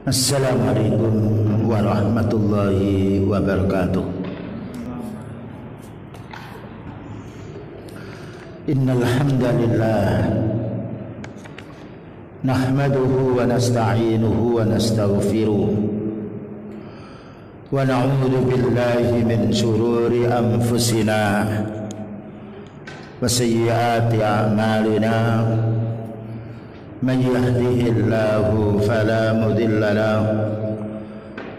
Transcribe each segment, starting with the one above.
Assalamualaikum warahmatullahi wabarakatuh. Innal hamdalillah nahmaduhu wa nasta'inuhu wa nastaghfiruh wa na'udzu billahi min shururi anfusina wa sayyiati a'malina. Man yahdihillahu fala mudilla lahu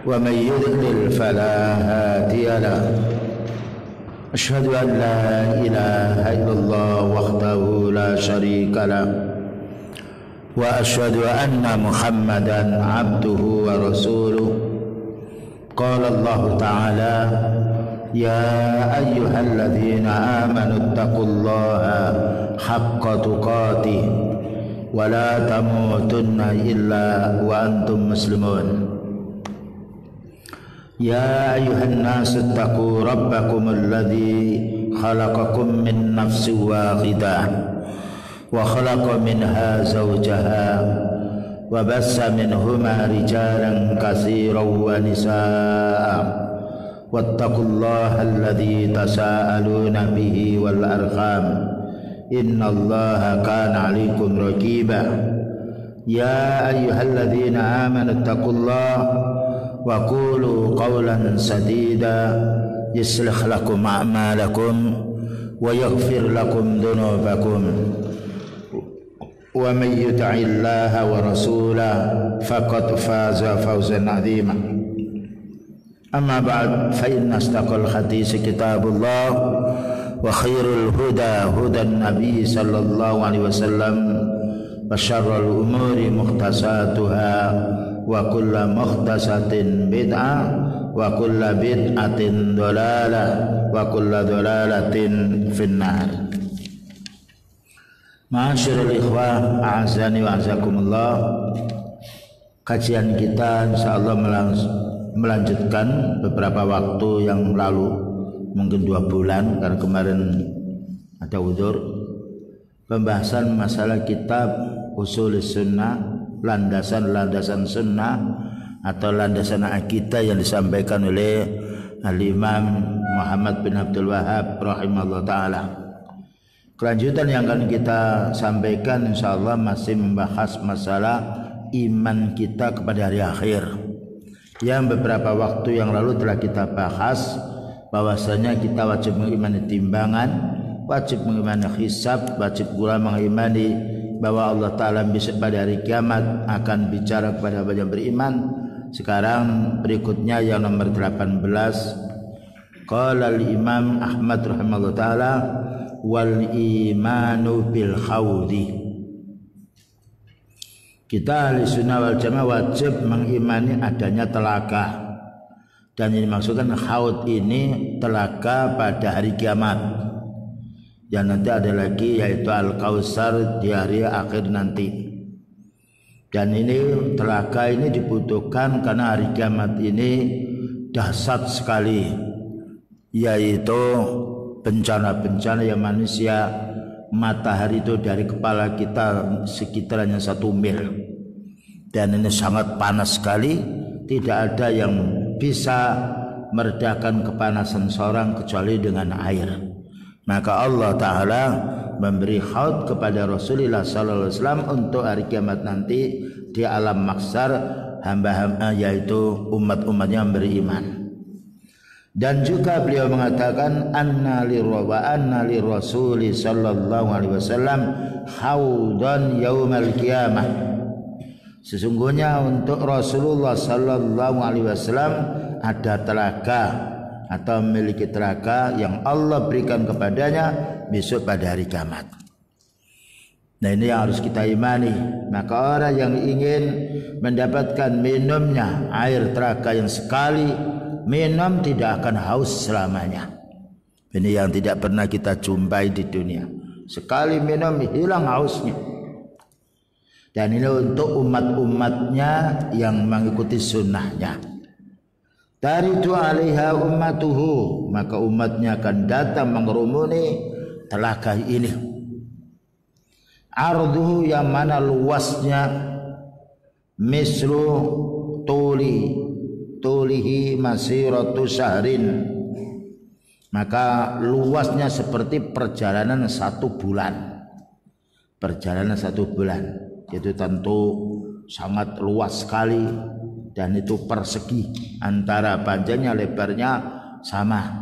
wa man yudlil fala hadiya lahu. Asyhadu an la ilaha illallah wahdahu la syarika lahu wa asyhadu anna Muhammadan abduhu wa rasuluh. Qala Allah ta'ala ya ayyuhalladzina amanu taqullaha haqqa tuqatih wa la tamutunna illa wa antum muslimun. Ya ayuhan nasu taqu rabbakum alladhi khalaqakum min nafsin wahidah wa khalaqa minha zawjaha wa bassa minhuma rijalan katsiran wa nisaa wattaqullaha alladhi tasaaluna bihi wal arham innallaha kana 'alaikum raqiba. Ya ayyuhalladzina amanu taqullaha wa qulu qawlan sadida yuslih lakum a'malakum wa yaghfir lakum dhunubakum wa may yuti'illaha wa rasulahu faqad faza fawzan 'azima. Amma ba'd, fa inna astaqal hadits kitabullah wa khairul huda hudan nabi sallallahu alaihi wasallam wa syarrul umuri muhtasatuha wa kullu muhtasatin bid'ah wa kullu bid'atin dhalalah wa kullu dhalalatin finnar. Ma'asyiral ikhwah, a'azani wa a'azakumullah. Kajian kita insyaallah melanjutkan beberapa waktu yang lalu, mungkin 2 bulan karena kemarin ada udzur. Pembahasan masalah kitab Ushul Sunnah, landasan-landasan sunnah atau landasan akidah yang disampaikan oleh Al-Imam Muhammad bin Abdul Wahhab rahimahullah ta'ala. Kelanjutan yang akan kita sampaikan insyaallah masih membahas masalah iman kita kepada hari akhir, yang beberapa waktu yang lalu telah kita bahas bahwasanya kita wajib mengimani timbangan, wajib mengimani hisab, wajib pula mengimani bahwa Allah Ta'ala besok pada hari kiamat akan bicara kepada hamba yang beriman. Sekarang berikutnya yang nomor 18. Qala al-Imam Ahmad rahimahullah ta'ala wal imanu bil khawdi. Kita ahli sunnah wal jamaah wajib mengimani adanya telaga, dan ini maksudkan khawd ini telaga pada hari kiamat. Yang nanti ada lagi yaitu Al-Kautsar di hari akhir nanti. Dan ini telaga ini dibutuhkan karena hari kiamat ini dahsyat sekali, yaitu bencana-bencana yang manusia, matahari itu dari kepala kita sekitar hanya 1 mil, dan ini sangat panas sekali. Tidak ada yang bisa meredakan kepanasan seorang kecuali dengan air. Maka Allah Ta'ala memberi khaud kepada Rasulullah Sallallahu Alaihi Wasallam untuk hari kiamat nanti di alam mahsyar, hamba-hamba yaitu umat-umatnya yang beriman. Dan juga beliau mengatakan anna lirrasuli sallallahu alaihi wasallam khaudan yaumal qiyamah. Sesungguhnya untuk Rasulullah sallallahu alaihi wasallam ada telaga atau memiliki telaga yang Allah berikan kepadanya besok pada hari kiamat. Nah, ini yang harus kita imani. Maka orang yang ingin mendapatkan minumnya air telaga yang sekali minum tidak akan haus selamanya. Ini yang tidak pernah kita jumpai di dunia. Sekali minum hilang hausnya. Dan ini untuk umat-umatnya yang mengikuti sunnahnya. Taridu alaiha ummatuhu, maka umatnya akan datang mengerumuni telaga ini. Arduhu yang mana luasnya mislu tulihi masiratu syahrin, maka luasnya seperti perjalanan 1 bulan. Perjalanan 1 bulan itu tentu sangat luas sekali, dan itu persegi antara panjangnya lebarnya sama.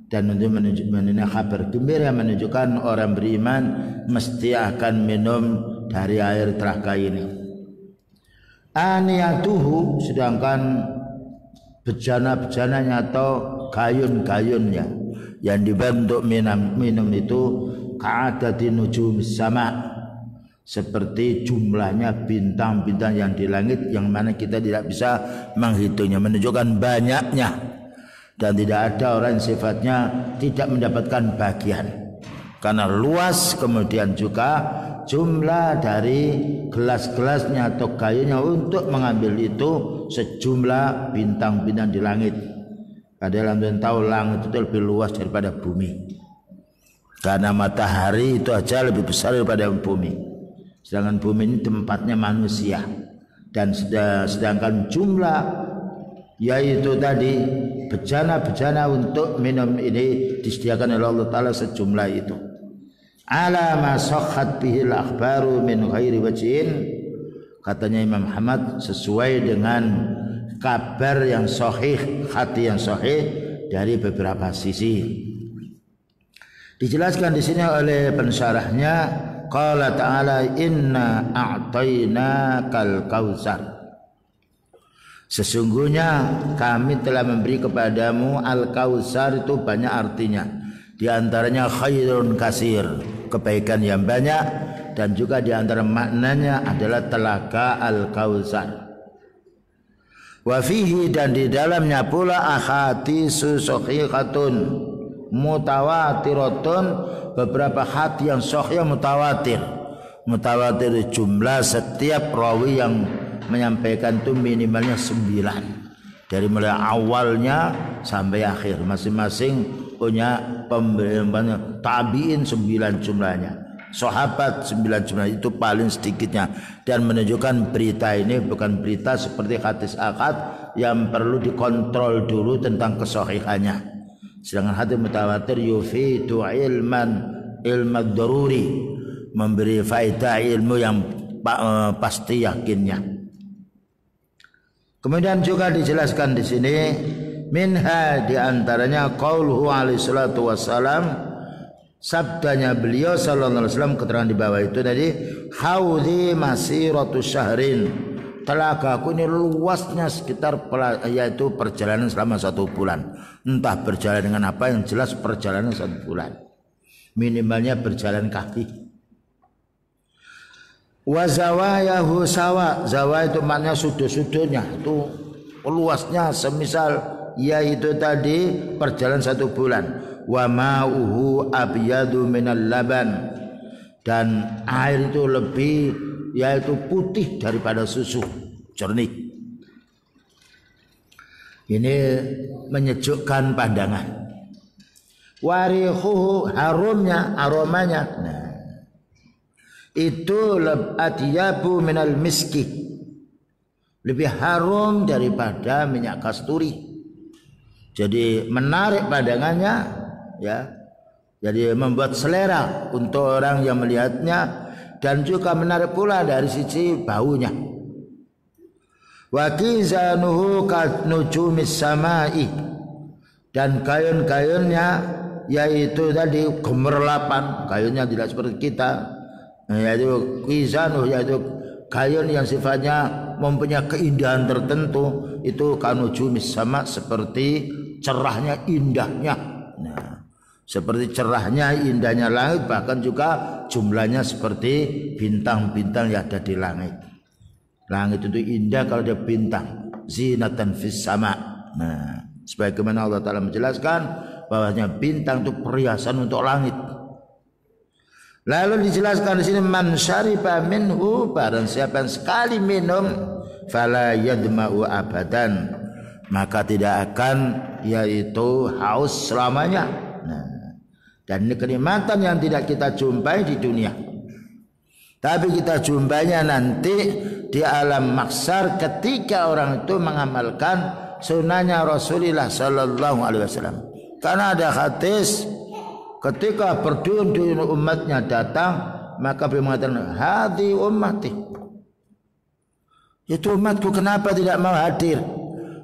Dan untuk menunjukkan kabar gembira menunjukkan orang beriman mesti akan minum dari air telaga ini. Aniyatuhu, sedangkan bejana-bejananya atau gayun-gayunnya yang dibentuk minum itu ka'adati nujumis sama, seperti jumlahnya bintang-bintang yang di langit yang mana kita tidak bisa menghitungnya, menunjukkan banyaknya. Dan tidak ada orang yang sifatnya tidak mendapatkan bagian karena luas. Kemudian juga jumlah dari gelas-gelasnya atau gayunnya untuk mengambil itu sejumlah bintang-bintang di langit. Padahal kita tahu langit itu lebih luas daripada bumi, karena matahari itu aja lebih besar daripada bumi. Sedangkan bumi ini tempatnya manusia. Dan sedangkan jumlah yaitu tadi bejana-bejana untuk minum ini disediakan oleh Allah Ta'ala sejumlah itu. Ala ma sahhat bihil akhbaru min ghairi wajhin, katanya Imam Ahmad, sesuai dengan kabar yang sahih, hati yang sahih dari beberapa sisi. Dijelaskan di sini oleh pensyarahnya, qala ta'ala inna a'tainakal kautsar, sesungguhnya kami telah memberi kepadamu al-kautsar. Itu banyak artinya, di antaranya khairun kasir, kebaikan yang banyak, dan juga di antara maknanya adalah telaga al-kautsar. Wa fihi, dan di dalamnya pula ahaditsu sahihhatun mutawatiratun, beberapa hadis yang sahih mutawatir. Mutawatir jumlah setiap rawi yang menyampaikan itu minimalnya 9, dari mulai awalnya sampai akhir. Masing-masing punya pemberian, tabiin 9 jumlahnya, sahabat 9 jumlahnya, itu paling sedikitnya. Dan menunjukkan berita ini bukan berita seperti hadis ahad yang perlu dikontrol dulu tentang kesahihannya. Sedangkan hadis mutawatir yufidu ilman daruri, memberi faedah ilmu yang pasti yakinnya. Kemudian juga dijelaskan di sini, minha, di antaranya qauluhu alaihi salatu wassalam, sabdanya beliau sallallahu alaihi wasallam, keterangan di bawah itu tadi, haudhi masiratu syahrin, telagaku ini luasnya sekitar yaitu perjalanan selama 1 bulan. Entah berjalan dengan apa, yang jelas perjalanan 1 bulan, minimalnya berjalan kaki. Wa zawayahu sawa, zawa itu maknanya sudut-sudutnya itu luasnya semisal yaitu tadi perjalanan 1 bulan. Wa ma'uhu abyadu minal laban, dan air itu lebih yaitu putih daripada susu, jernih. Ini menyejukkan pandangan. Warihuhu, harumnya, aromanya, nah itu atyabu minal miski, lebih harum daripada minyak kasturi. Jadi menarik pandangannya, ya, jadi membuat selera untuk orang yang melihatnya, dan juga menarik pula dari sisi baunya. Wa kizanuhu kanujumis samai, dan kayun-kayunnya yaitu tadi gemerlapan, kayunnya tidak seperti kita, yaitu kizanuh, yaitu kayun yang sifatnya mempunyai keindahan tertentu, itu kanujumis sama, seperti cerahnya, indahnya. Nah, seperti cerahnya, indahnya langit, bahkan juga jumlahnya seperti bintang-bintang yang ada di langit. Langit itu indah kalau ada bintang, zinatan fis sama. Nah, sebagaimana Allah Ta'ala menjelaskan bahwasanya bintang itu perhiasan untuk langit. Lalu dijelaskan di sini, man syariba minhu, barang siapa yang sekali minum, fala yadma'u abadan, maka tidak akan yaitu haus selamanya. Nah, dan ini kenikmatan yang tidak kita jumpai di dunia, tapi kita jumpainya nanti di alam mahsyar ketika orang itu mengamalkan sunnahnya Rasulullah sallallahu alaihi wasallam. Karena ada hadis ketika berduyun-duyun umatnya datang, maka beliau mengatakan, "Hadhi ummati." Itu umatku, kenapa tidak mau hadir?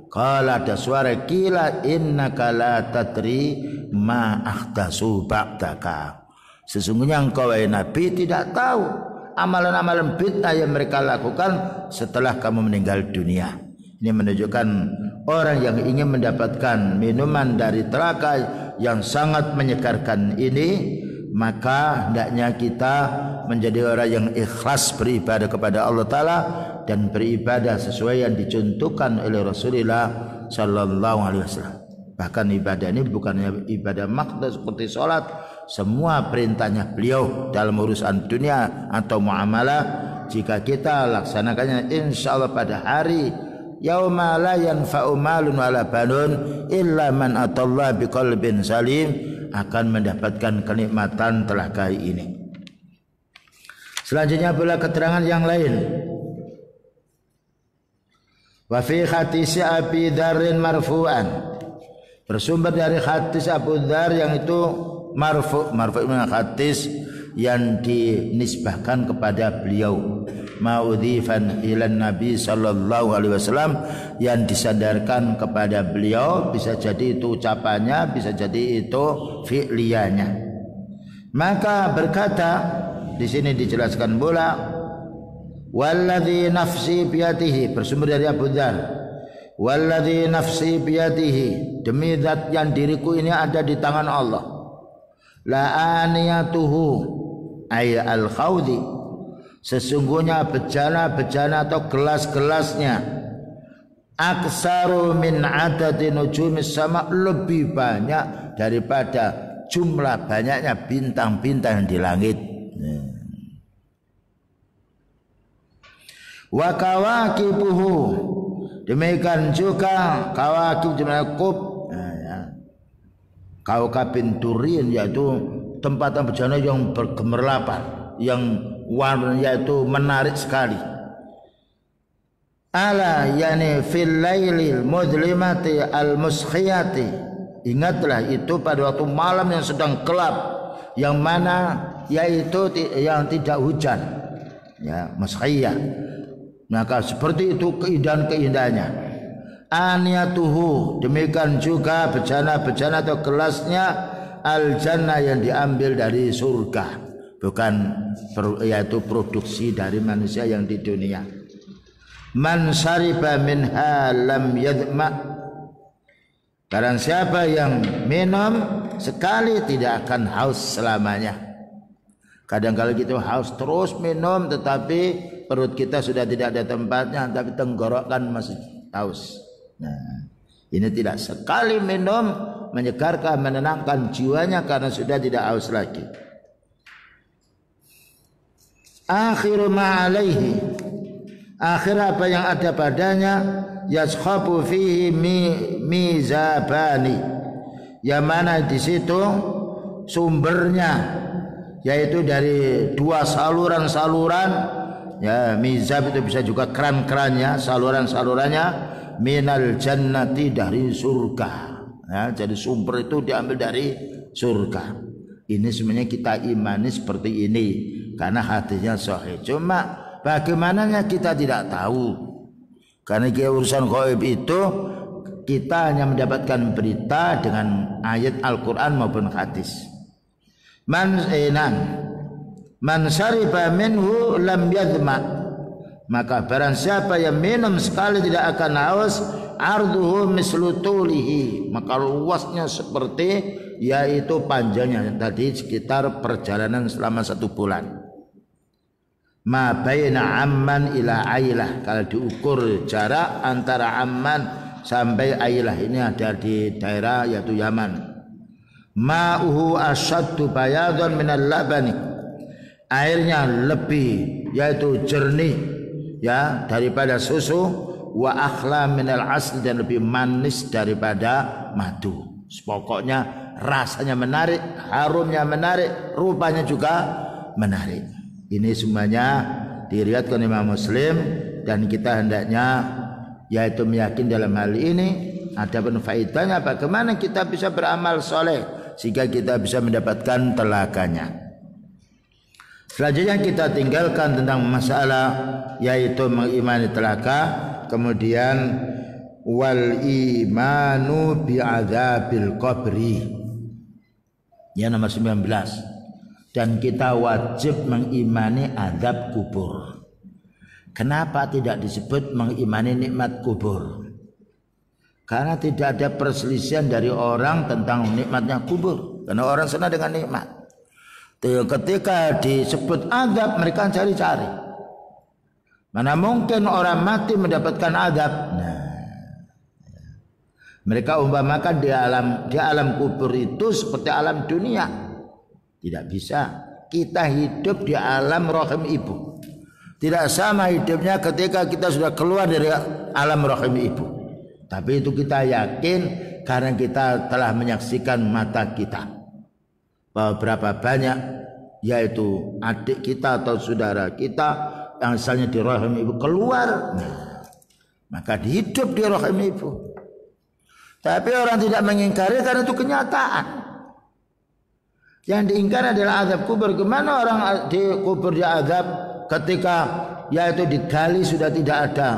Kalau ada suara kila innaka la tadri ma ahdasu ba'daka. Sesungguhnya engkau wahai Nabi tidak tahu amalan-amalan bid'ah yang mereka lakukan setelah kamu meninggal dunia. Ini menunjukkan orang yang ingin mendapatkan minuman dari telaga yang sangat menyegarkan ini, maka hendaknya kita menjadi orang yang ikhlas beribadah kepada Allah Ta'ala dan beribadah sesuai yang dicontohkan oleh Rasulullah Sallallahu Alaihi Wasallam. Bahkan ibadah ini bukannya ibadah makna seperti sholat, semua perintahnya beliau dalam urusan dunia atau muamalah, jika kita laksanakannya insya Allah pada hari yauma la yanfa'u malun wala banun illa man atallaha biqalbin salim, akan mendapatkan kenikmatan telaga ini. Selanjutnya pula keterangan yang lain. Wa fi hadis Abi Dzarrin marfu'an, bersumber dari hadis Abu Dzar yang itu marfu' itu hadis yang dinisbahkan kepada beliau, ma'udhifan ila Nabi sallallahu alaihi wasallam, yang disandarkan kepada beliau, bisa jadi itu ucapannya, bisa jadi itu fi'liyanya. Maka berkata, di sini dijelaskan pula, walladzi nafsi biyadihi, bersumber dari Abu Dzar, walladzi nafsi biyadihi, demi zat yang diriku ini ada di tangan Allah, la aniyatuhu ay al-khawdi, sesungguhnya bejana-bejana atau gelas-gelasnya, aksaru min adadi nujumis sama, lebih banyak daripada jumlah banyaknya bintang-bintang di langit. Wa kawakibuhu, demikian juga kawakib jumlah kub, kaukabin turin, yaitu tempatan bejana yang bergemerlapan, yang warnanya itu menarik sekali. Ala yani fil lailil mudlimati al muskhiyati, ingatlah itu pada waktu malam yang sedang gelap, yang mana yaitu yang tidak hujan, ya, muskhiyah. Maka seperti itu keindahan-keindahannya. Aniyatuhu, demikian juga bejana-bejana atau gelasnya al jannah, yang diambil dari surga, bukan yaitu produksi dari manusia yang di dunia. Man syariba minha lam yadma, barang siapa yang minum sekali tidak akan haus selamanya. Kadang-kadang gitu haus terus minum, tetapi perut kita sudah tidak ada tempatnya, tapi tenggorokan masih haus. Nah, ini tidak, sekali minum menyegarkan, menenangkan jiwanya karena sudah tidak haus lagi. Akhiru ma alaihi, akhir apa yang ada padanya, yaskhabu fihi mizabani, yang mana di situ sumbernya yaitu dari dua saluran-saluran, ya, mizab itu bisa juga keran-kerannya, saluran-salurannya, minal jannati, dari surga, ya, jadi sumber itu diambil dari surga. Ini sebenarnya kita imani seperti ini karena hadisnya sahih. Cuma bagaimananya kita tidak tahu, karena urusan gaib itu kita hanya mendapatkan berita dengan ayat Al-Quran maupun hadis. Man syariba minhu lam yadma, maka barang siapa yang minum sekali tidak akan haus, arduhu mislu tulihi, maka luasnya seperti, yaitu panjangnya tadi sekitar perjalanan selama 1 bulan. Ma baina Amman ila Ailah, kalau diukur jarak antara Amman sampai Ailah, ini ada di daerah yaitu Yaman. Ma'uhu asyaddu bayadun minal labani, airnya lebih yaitu jernih, ya, daripada susu, wa akhla minal asl, dan lebih manis daripada madu. Pokoknya rasanya menarik, harumnya menarik, rupanya juga menarik. Ini semuanya diriwayatkan Imam Muslim dan kita hendaknya yaitu meyakini dalam hal ini. Adapun faedahnya bagaimana kita bisa beramal soleh sehingga kita bisa mendapatkan telakanya. Selanjutnya kita tinggalkan tentang masalah yaitu mengimani telaka, kemudian wal imanu bi adzabil qabri. Ya, nomor 19. Dan kita wajib mengimani azab kubur. Kenapa tidak disebut mengimani nikmat kubur? Karena tidak ada perselisihan dari orang tentang nikmatnya kubur. Karena orang senang dengan nikmat. Ketika disebut azab, mereka cari-cari. Mana mungkin orang mati mendapatkan azab? Nah, mereka umpamakan di alam kubur itu seperti alam dunia. Tidak bisa. Kita hidup di alam rahim ibu. Tidak sama hidupnya ketika kita sudah keluar dari alam rahim ibu. Tapi itu kita yakin karena kita telah menyaksikan mata kita bahwa berapa banyak yaitu adik kita atau saudara kita yang misalnya di rahim ibu keluar, nah, maka hidup di rahim ibu. Tapi orang tidak mengingkari karena itu kenyataan. Yang diingkari adalah azab kubur. Gimana orang di kubur diazab ketika yaitu digali sudah tidak ada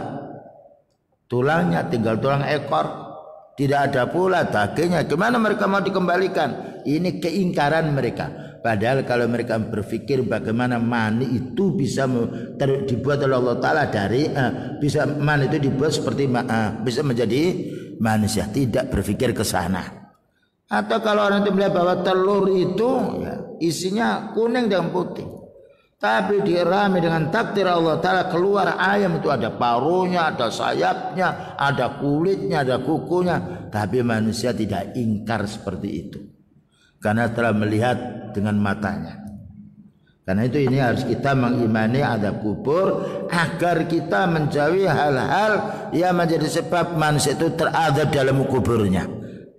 tulangnya, tinggal tulang ekor, tidak ada pula dagingnya. Gimana mereka mau dikembalikan? Ini keingkaran mereka. Padahal kalau mereka berpikir bagaimana mani itu bisa dibuat oleh Allah Ta'ala dari bisa mani itu dibuat seperti bisa menjadi manusia, tidak berpikir ke sana. Atau kalau orang itu melihat bahwa telur itu ya, isinya kuning dan putih, tapi dirami dengan takdir Allah Ta'ala keluar ayam itu ada paruhnya, ada sayapnya, ada kulitnya, ada kukunya. Tapi manusia tidak ingkar seperti itu karena telah melihat dengan matanya. Karena itu ini harus kita mengimani azab kubur agar kita menjauhi hal-hal yang menjadi sebab manusia itu terazab dalam kuburnya.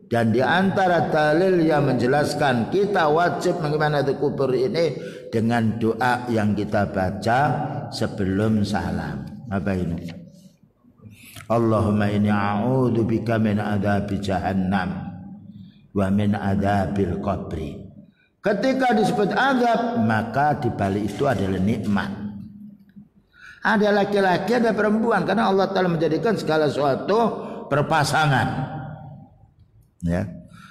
Dan di antara dalil yang menjelaskan kita wajib mengimani azab kubur ini dengan doa yang kita baca sebelum salam. Apa ini? Allahumma inni a'udzubika min adzabi jahannam wa min adzabil qabri. Ketika disebut azab, maka di balik itu adalah nikmat. Ada laki-laki, ada perempuan, karena Allah Ta'ala menjadikan segala sesuatu berpasangan. Ya.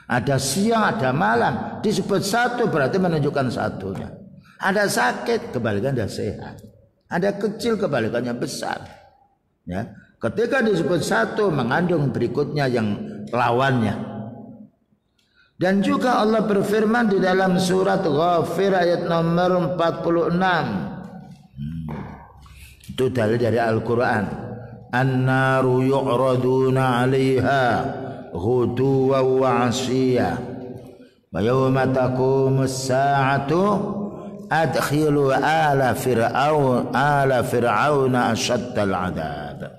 Ada siang, ada malam. Disebut satu berarti menunjukkan satunya. Ada sakit, kebalikannya sehat. Ada kecil, kebalikannya besar. Ya. Ketika disebut satu, mengandung berikutnya yang lawannya. Dan juga Allah berfirman di dalam surat Ghafir ayat nomor 46. Itu dalil dari Al-Quran. An-naru yu'raduna 'alaiha ghuduwan wa 'ashiyya wa yawma taqumus sa'atu adkhilu ala fir'auna ashaddal 'adzab.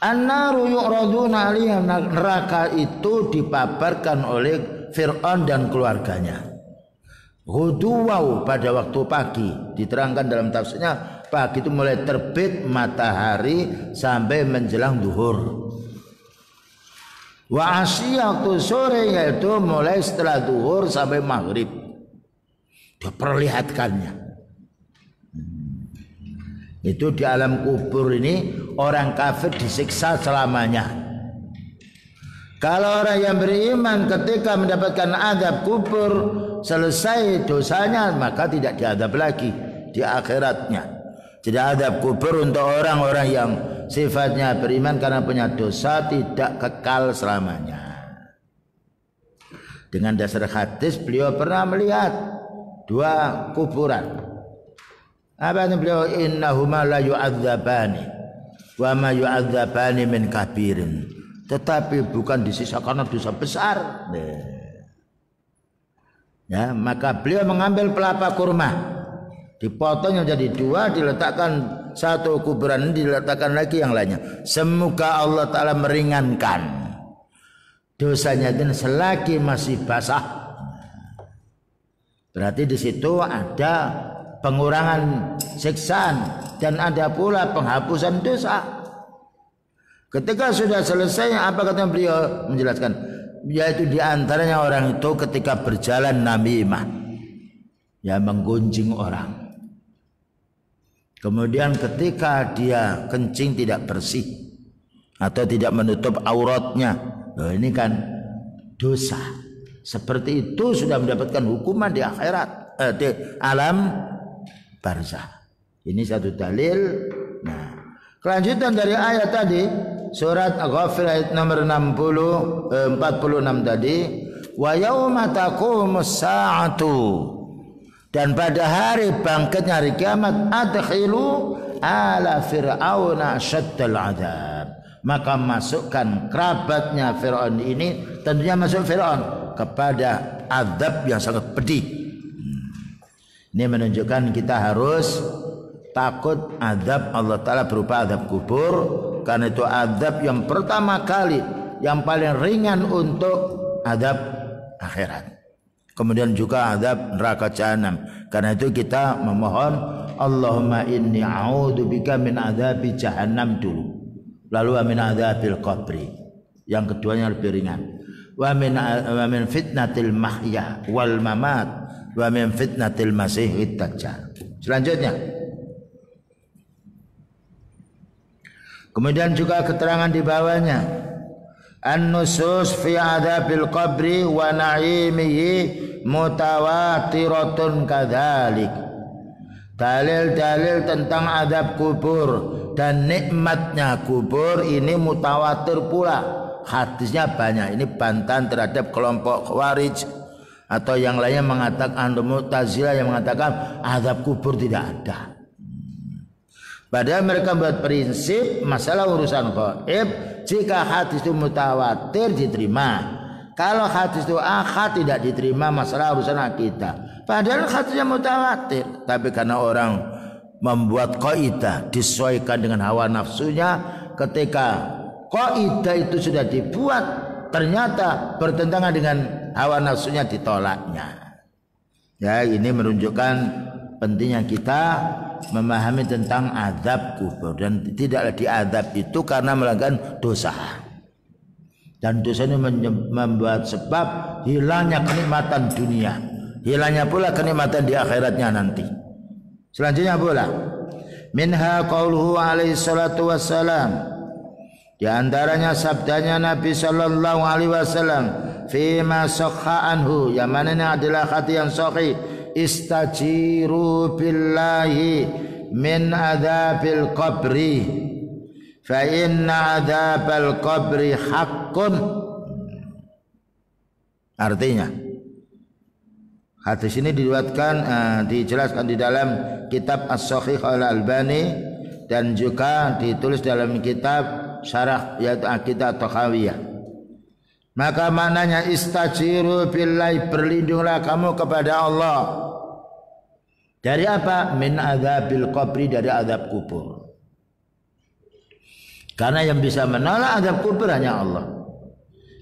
An-naru yu'raduna 'alaiha, neraka itu dipaparkan oleh Fir'aun dan keluarganya. Ghuduwaw, pada waktu pagi. Diterangkan dalam tafsirnya, pagi itu mulai terbit matahari sampai menjelang zuhur. Wa asyiyah, waktu sore, yaitu mulai setelah zuhur sampai maghrib. Diperlihatkannya. Itu di alam kubur ini orang kafir disiksa selamanya. Kalau orang yang beriman ketika mendapatkan azab kubur selesai dosanya, maka tidak diadab lagi di akhiratnya. Jadi azab kubur untuk orang-orang yang sifatnya beriman karena punya dosa tidak kekal selamanya. Dengan dasar hadis beliau pernah melihat dua kuburan. Apa yang beliau, innahuma la yu'adzabani wa ma yu'adzabani min kabirin, tetapi bukan disisa karena dosa besar. Ya, maka beliau mengambil pelapa kurma, dipotong menjadi dua, diletakkan satu kuburan, diletakkan lagi yang lainnya. Semoga Allah Ta'ala meringankan dosanya dan selagi masih basah. Berarti di situ ada pengurangan siksaan dan ada pula penghapusan dosa. Ketika sudah selesai, apa kata beliau menjelaskan? Yaitu diantaranya orang itu ketika berjalan namimah, ya menggunjing orang. Kemudian ketika dia kencing tidak bersih atau tidak menutup auratnya, ini kan dosa. Seperti itu sudah mendapatkan hukuman di akhirat, di alam barzah. Ini satu dalil. Nah, kelanjutan dari ayat tadi, surat Ghafir ayat nomor 46 tadi, wa yauma taqumus sa'atu, dan pada hari bangkitnya hari kiamat, adkhilu ala fir'auna syaddal adab, maka masukkan kerabatnya Fir'aun ini, tentunya masuk Fir'aun, kepada azab yang sangat pedih. Ini menunjukkan kita harus takut azab Allah Ta'ala berupa azab kubur, karena itu azab yang pertama kali, yang paling ringan untuk azab akhirat. Kemudian juga azab neraka jahanam. Karena itu kita memohon, Allahumma inni a'udzubika min azabi jahannam dulu, lalu wa min azabil qabri, yang keduanya lebih ringan, wa min fitnatil mahya wal mamat wa min fitnatil masihid dajjal. Selanjutnya, kemudian juga keterangan di bawahnya, an-nusus fi adzabil qabri wa na'imihi mutawatiratun kadzalik. Dalil-dalil tentang azab kubur dan nikmatnya kubur ini mutawatir pula. Hadisnya banyak. Ini bantahan terhadap kelompok Khawarij atau yang lainnya mengatakan, Mu'tazilah yang mengatakan azab kubur tidak ada. Padahal mereka buat prinsip masalah urusan gaib, jika hadis itu mutawatir diterima. Kalau hadis itu ahad tidak diterima, masalah urusan akidah. Padahal hadisnya mutawatir, tapi karena orang membuat kaidah disesuaikan dengan hawa nafsunya, ketika kaidah itu sudah dibuat ternyata bertentangan dengan hawa nafsunya, ditolaknya. Ya, ini menunjukkan pentingnya kita memahami tentang azab kubur, dan tidaklah diazab itu karena melakukan dosa, dan dosa ini membuat sebab hilangnya kenikmatan dunia, hilangnya pula kenikmatan di akhiratnya nanti. Selanjutnya pula, minha qauluhu alaihi salatu wassalam, di antaranya sabdanya Nabi sallallahu alaihi wasallam, fi ma sahha anhu, yang mana ini adalah hadis yang sahih, istajiru billahi min adzabil qabri fa inna adzabal qabri haqqun. Artinya hadis ini dijelaskan di dalam kitab As-Sahih Al-Albani, dan juga ditulis dalam kitab syarah yaitu Aqidah Takhawiyah. Maka maknanya istajiru billahi, berlindunglah kamu kepada Allah. Dari apa? Min adzabil qabri, dari azab kubur. Karena yang bisa menolak azab kubur hanya Allah.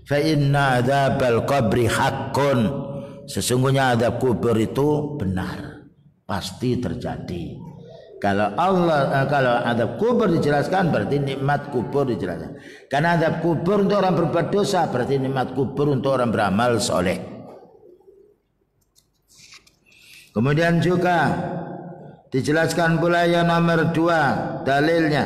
Fa inna adzabal qabri haqqun, sesungguhnya azab kubur itu benar, pasti terjadi. Kalau azab kubur dijelaskan, berarti nikmat kubur dijelaskan. Karena azab kubur untuk orang berbuat dosa, berarti nikmat kubur untuk orang beramal soleh. Kemudian juga dijelaskan pula yang nomor 2 dalilnya.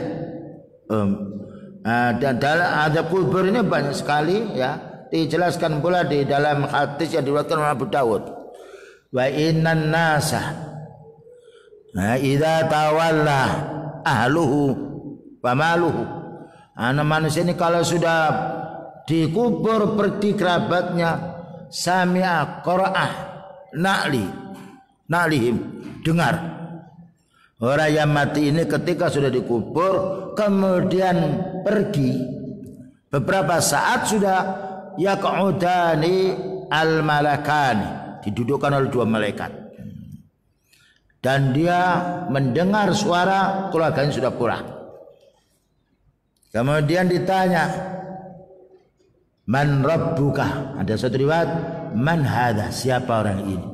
Dan dalam azab kubur ini banyak sekali, ya. Dijelaskan pula di dalam hadis yang diriwayatkan oleh Abu Dawud. Wa innan nasa idza tawalla ahluhu wa maluhu, anak manusia ini kalau sudah dikubur pergi kerabatnya, sami'a qira'ah na'lihim, dengar orang yang mati ini ketika sudah dikubur kemudian pergi, beberapa saat sudah yaq'udani al-malakani, didudukkan oleh 2 malaikat, dan dia mendengar suara keluarganya sudah pulang. Kemudian ditanya, man rabbuka, ada satu riwayat man hadha, siapa orang ini.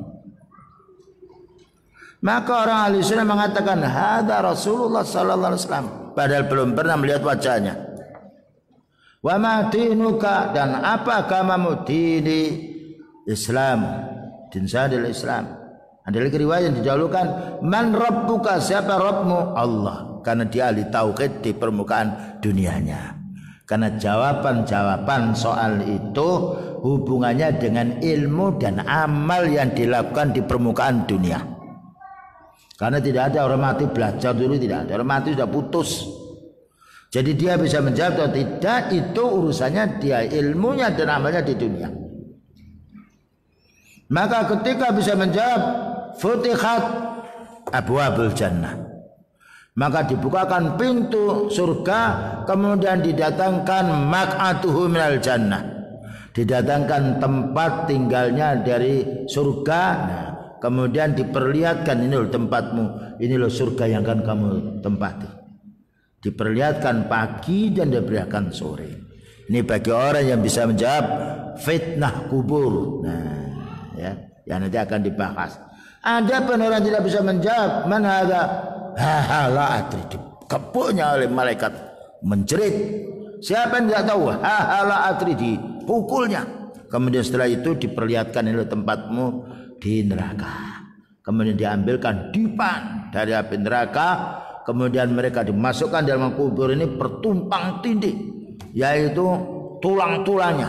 Maka orang ahli sunnah mengatakan hadza Rasulullah sallallahu alaihi wasallam, padahal belum pernah melihat wajahnya. Wa ma dinuka, dan apa agamamu? Dini Islam, din sadil Islam. Ada lagi riwayat yang didahulukan, man rabbuka, siapa Rabbmu? Allah, karena dia ahli tauhid di permukaan dunianya. Karena jawaban-jawaban soal itu hubungannya dengan ilmu dan amal yang dilakukan di permukaan dunia. Karena tidak ada orang mati belajar dulu, tidak ada, orang mati sudah putus. Jadi dia bisa menjawab atau tidak, itu urusannya dia, ilmunya dan amalnya di dunia. Maka ketika bisa menjawab, futihat abwabul jannah, maka dibukakan pintu surga, kemudian didatangkan maq'atuhu minal jannah, didatangkan tempat tinggalnya dari surga. Nah, kemudian diperlihatkan, ini loh tempatmu, ini loh surga yang akan kamu tempati. Diperlihatkan pagi dan diperlihatkan sore. Ini bagi orang yang bisa menjawab fitnah kubur. Nah, ya nanti akan dibahas. Ada pun orang tidak bisa menjawab, mana ada hahala adri, dikepuknya oleh malaikat menjerit. Siapa yang tidak tahu hahala adri, dipukulnya. Kemudian setelah itu diperlihatkan, ini tempatmu di neraka. Kemudian diambilkan dipan dari api neraka. Kemudian mereka dimasukkan dalam kubur ini bertumpang tindih, yaitu tulang-tulangnya,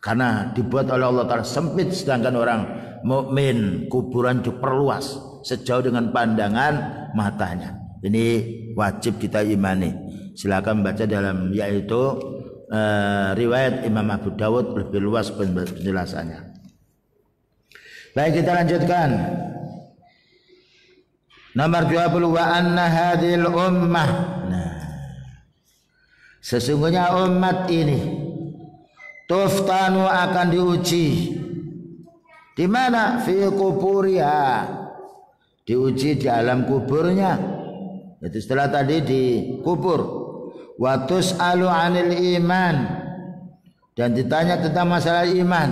karena dibuat oleh Allah Ta'ala sempit, sedangkan orang mukmin kuburan diperluas sejauh dengan pandangan matanya. Ini wajib kita imani. Silakan baca dalam, yaitu riwayat Imam Abu Dawud, lebih luas penjelasannya. Baik, kita lanjutkan. Nomor 20, wa anna hadhil ummah. Nah, sesungguhnya umat ini tuftanu, akan diuji. Di mana? Fi kuburiha, diuji di alam kuburnya. Jadi setelah tadi dikubur. Wa tus'alu 'anil iman, dan ditanya tentang masalah iman.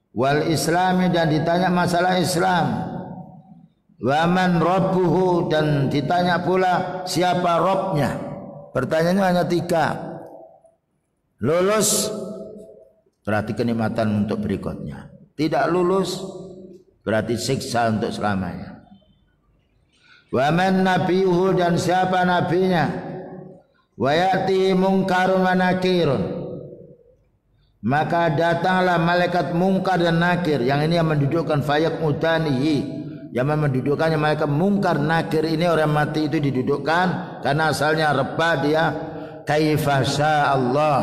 Wal islami, dan ditanya masalah Islam. Wa man rabbuhu, dan ditanya pula siapa Rabbnya. Pertanyaannya hanya 3. Lulus berarti kenikmatan untuk berikutnya, tidak lulus berarti siksa untuk selamanya. Wa man nabiyuhu, dan siapa nabinya. Wa ya'ti munkarun wa nakirun, maka datanglah malaikat mungkar dan nakir. Yang ini yang mendudukkan fayak mudanihi, yang mendudukkannya malaikat mungkar nakir ini, orang mati itu didudukkan karena asalnya rebah dia, kaifa Allah,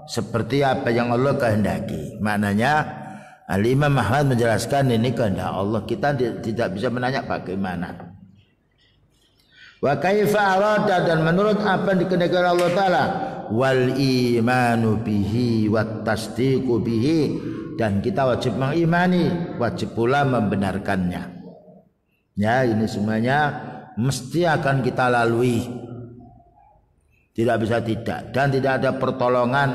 seperti apa yang Allah kehendaki. Maknanya Al-Imam Ahmad menjelaskan ini kehendak Allah, kita tidak bisa menanya bagaimana. Wa kaifa arada, dan menurut apa yang dikehendaki Allah Ta'ala. Wal imanu bihi wat tasdiqu bihi, dan kita wajib mengimani, wajib pula membenarkannya. Ya, ini semuanya mesti akan kita lalui, tidak bisa tidak. Dan tidak ada pertolongan,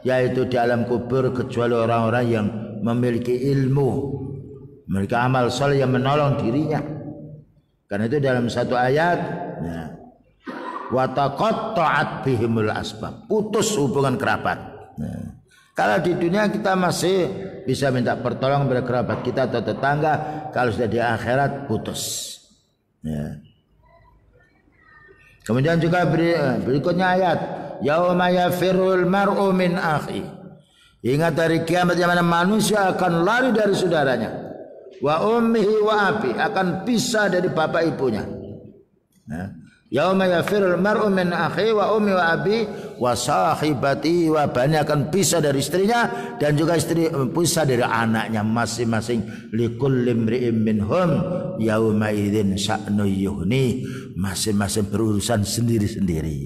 yaitu di alam kubur, kecuali orang-orang yang memiliki ilmu, memiliki amal soleh yang menolong dirinya. Karena itu dalam satu ayat, wa taqatta'at bihimul asbab, putus hubungan kerabat. Kalau di dunia kita masih bisa minta pertolongan kepada kerabat kita atau tetangga, kalau sudah di akhirat putus. Ya. Kemudian juga berikutnya ayat, yauma yafirul mar'u min akhi. Ingat hari kiamat yang mana manusia akan lari dari saudaranya. Wa ummihi wa abi, akan pisah dari bapak ibunya. Ya. Yauma yafirul mar'u min akhi wa ummi wa abi wa sahibati wa bani, akan pisah dari istrinya dan juga istri pisah dari anaknya masing-masing. Likulli imri'in minhum yauma idzin sya'nu yuhni, masing-masing berurusan sendiri-sendiri.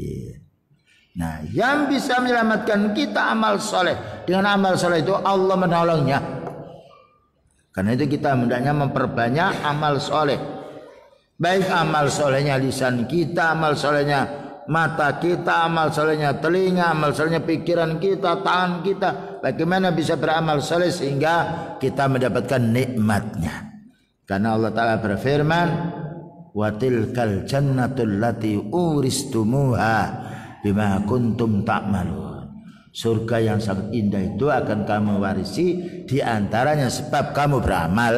Nah, yang bisa menyelamatkan kita amal soleh. Dengan amal soleh itu Allah menolongnya. Karena itu kita hendaknya memperbanyak amal soleh. Baik amal solehnya lisan kita, amal solehnya mata kita, amal solehnya telinga, amal solehnya pikiran kita, tangan kita. Bagaimana bisa beramal soleh sehingga kita mendapatkan nikmatnya. Karena Allah Ta'ala berfirman, wa tilkal jannatul lati uristumuha bima kuntum ta'malun. Surga yang sangat indah itu akan kamu warisi, di antaranya sebab kamu beramal.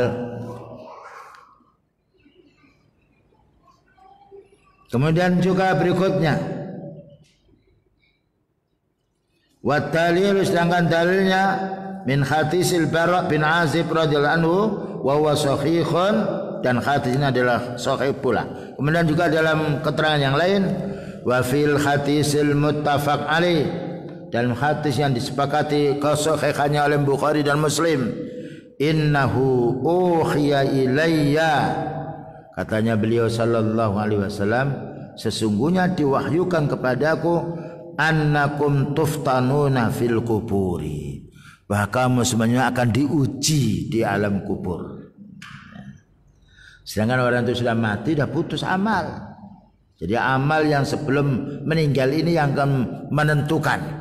Kemudian juga berikutnya, wa dalil, sedangkan dalilnya min hadisil Bara' bin Azib radhiyallahu anhu wa huwa sahihun, dan hadis ini adalah sahih pula. Kemudian juga dalam keterangan yang lain, wa fil hadisil muttafaq alaih, dalam hadis yang disepakati kesahihannya oleh Bukhari dan Muslim, innahu uhiya ilayya, katanya beliau sallallahu alaihi wasallam, sesungguhnya diwahyukan kepadaku, annakum tuftanuna fil kuburi, bahwa kamu semuanya akan diuji di alam kubur. Sedangkan orang itu sudah mati, sudah putus amal. Jadi amal yang sebelum meninggal ini yang akan menentukan.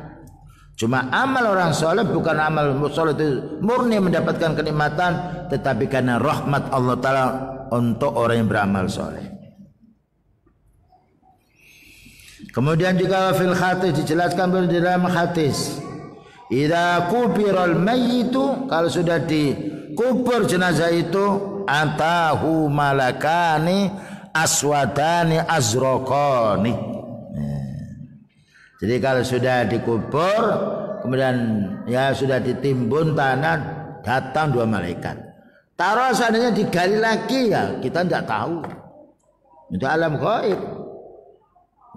Cuma amal orang soleh bukan amal soleh itu murni mendapatkan kenikmatan, tetapi karena rahmat Allah Ta'ala untuk orang yang beramal soleh. Kemudian juga fil hadis dijelaskan di dalam hadis, idza kubiral mayyitu, kalau sudah dikubur jenazah itu, atahu malakani aswadani azraqani. Jadi kalau sudah dikubur, kemudian ya sudah ditimbun tanah, datang dua malaikat. Taruh seandainya digali lagi, ya kita tidak tahu. Itu alam gaib.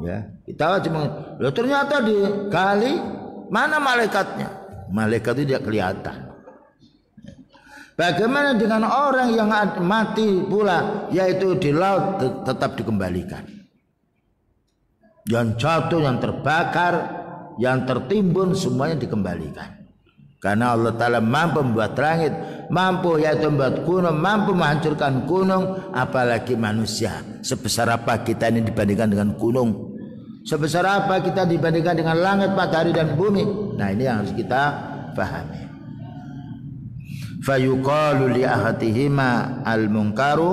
Ya, kita cuma, loh ternyata digali, mana malaikatnya? Malaikat itu tidak kelihatan. Bagaimana dengan orang yang mati pula, yaitu di laut tetap dikembalikan. Yang jatuh, yang terbakar, yang tertimbun, semuanya dikembalikan. Karena Allah Ta'ala mampu membuat langit, mampu yaitu membuat gunung, mampu menghancurkan gunung, apalagi manusia. Sebesar apa kita ini dibandingkan dengan gunung? Sebesar apa kita dibandingkan dengan langit, matahari dan bumi? Nah, ini yang harus kita pahami. Fayuqalu li ahadihima al-munkaru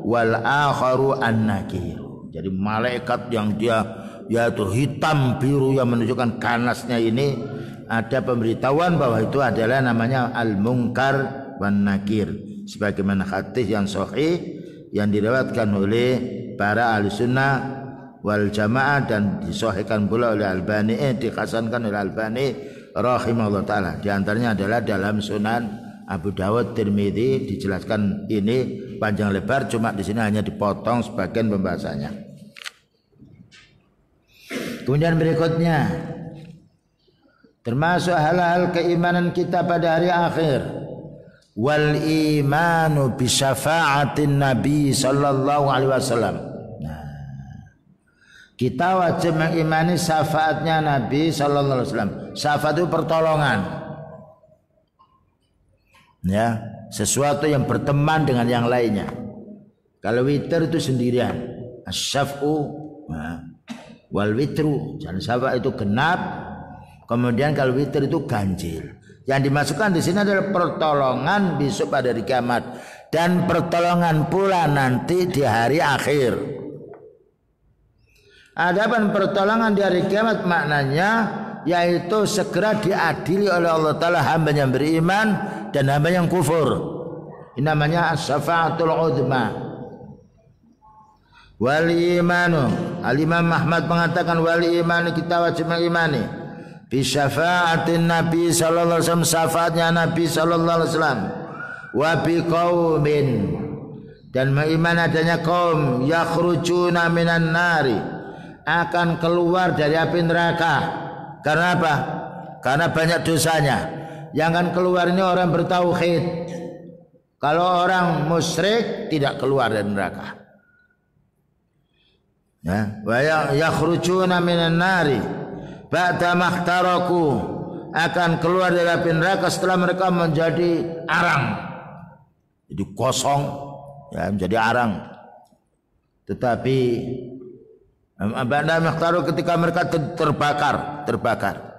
wal akharu an-nakir. Jadi malaikat yang dia yaitu hitam biru yang menunjukkan ganasnya ini, ada pemberitahuan bahwa itu adalah namanya al-munkar wan nakir, sebagaimana hadis yang sahih yang diriwayatkan oleh para ahli sunnah wal jamaah dan disahihkan pula oleh Albani, dikasankan oleh Albani rahimahullah taala. Di antaranya adalah dalam Sunan Abu Dawud, Tirmidzi, dijelaskan ini panjang lebar, cuma di sini hanya dipotong sebagian pembahasannya. Kemudian berikutnya, termasuk hal-hal keimanan kita pada hari akhir, wal imanu bi syafa'atin Nabi sallallahu alaihi wasallam. Kita wajib mengimani syafaatnya Nabi sallallahu alaihi wasallam. Syafaat itu pertolongan. Ya, sesuatu yang berteman dengan yang lainnya. Kalau witir itu sendirian, asyaf'u wal witru, dan syafaat itu genap. Kemudian kalau witir itu ganjil. Yang dimasukkan di sini adalah pertolongan besok pada hari kiamat dan pertolongan pula nanti di hari akhir. Adapun pertolongan di hari kiamat maknanya yaitu segera diadili oleh Allah Ta'ala hamba yang beriman dan hamba yang kufur. Ini namanya as-syafa'atul uzma. Wal imanu, Al-Imam Ahmad mengatakan wal imanu, kita wajib mengimani bi syafa'atin Nabi sallallahu alaihi wasallam, syafaatnya Nabi sallallahu alaihi wasallam, wa bi qaumin, dan mengimani adanya kaum yakhrujuna minan nari, akan keluar dari api neraka. Karena apa? Karena banyak dosanya. Yang akan keluar ini orang bertauhid. Kalau orang musyrik tidak keluar dari neraka. Ya, wa yakhrujuna minan nari ba'da mahtaraku, akan keluar dari api neraka setelah mereka menjadi arang. Jadi kosong, ya, menjadi arang. Tetapi ba'da mahtaraku, ketika mereka terbakar.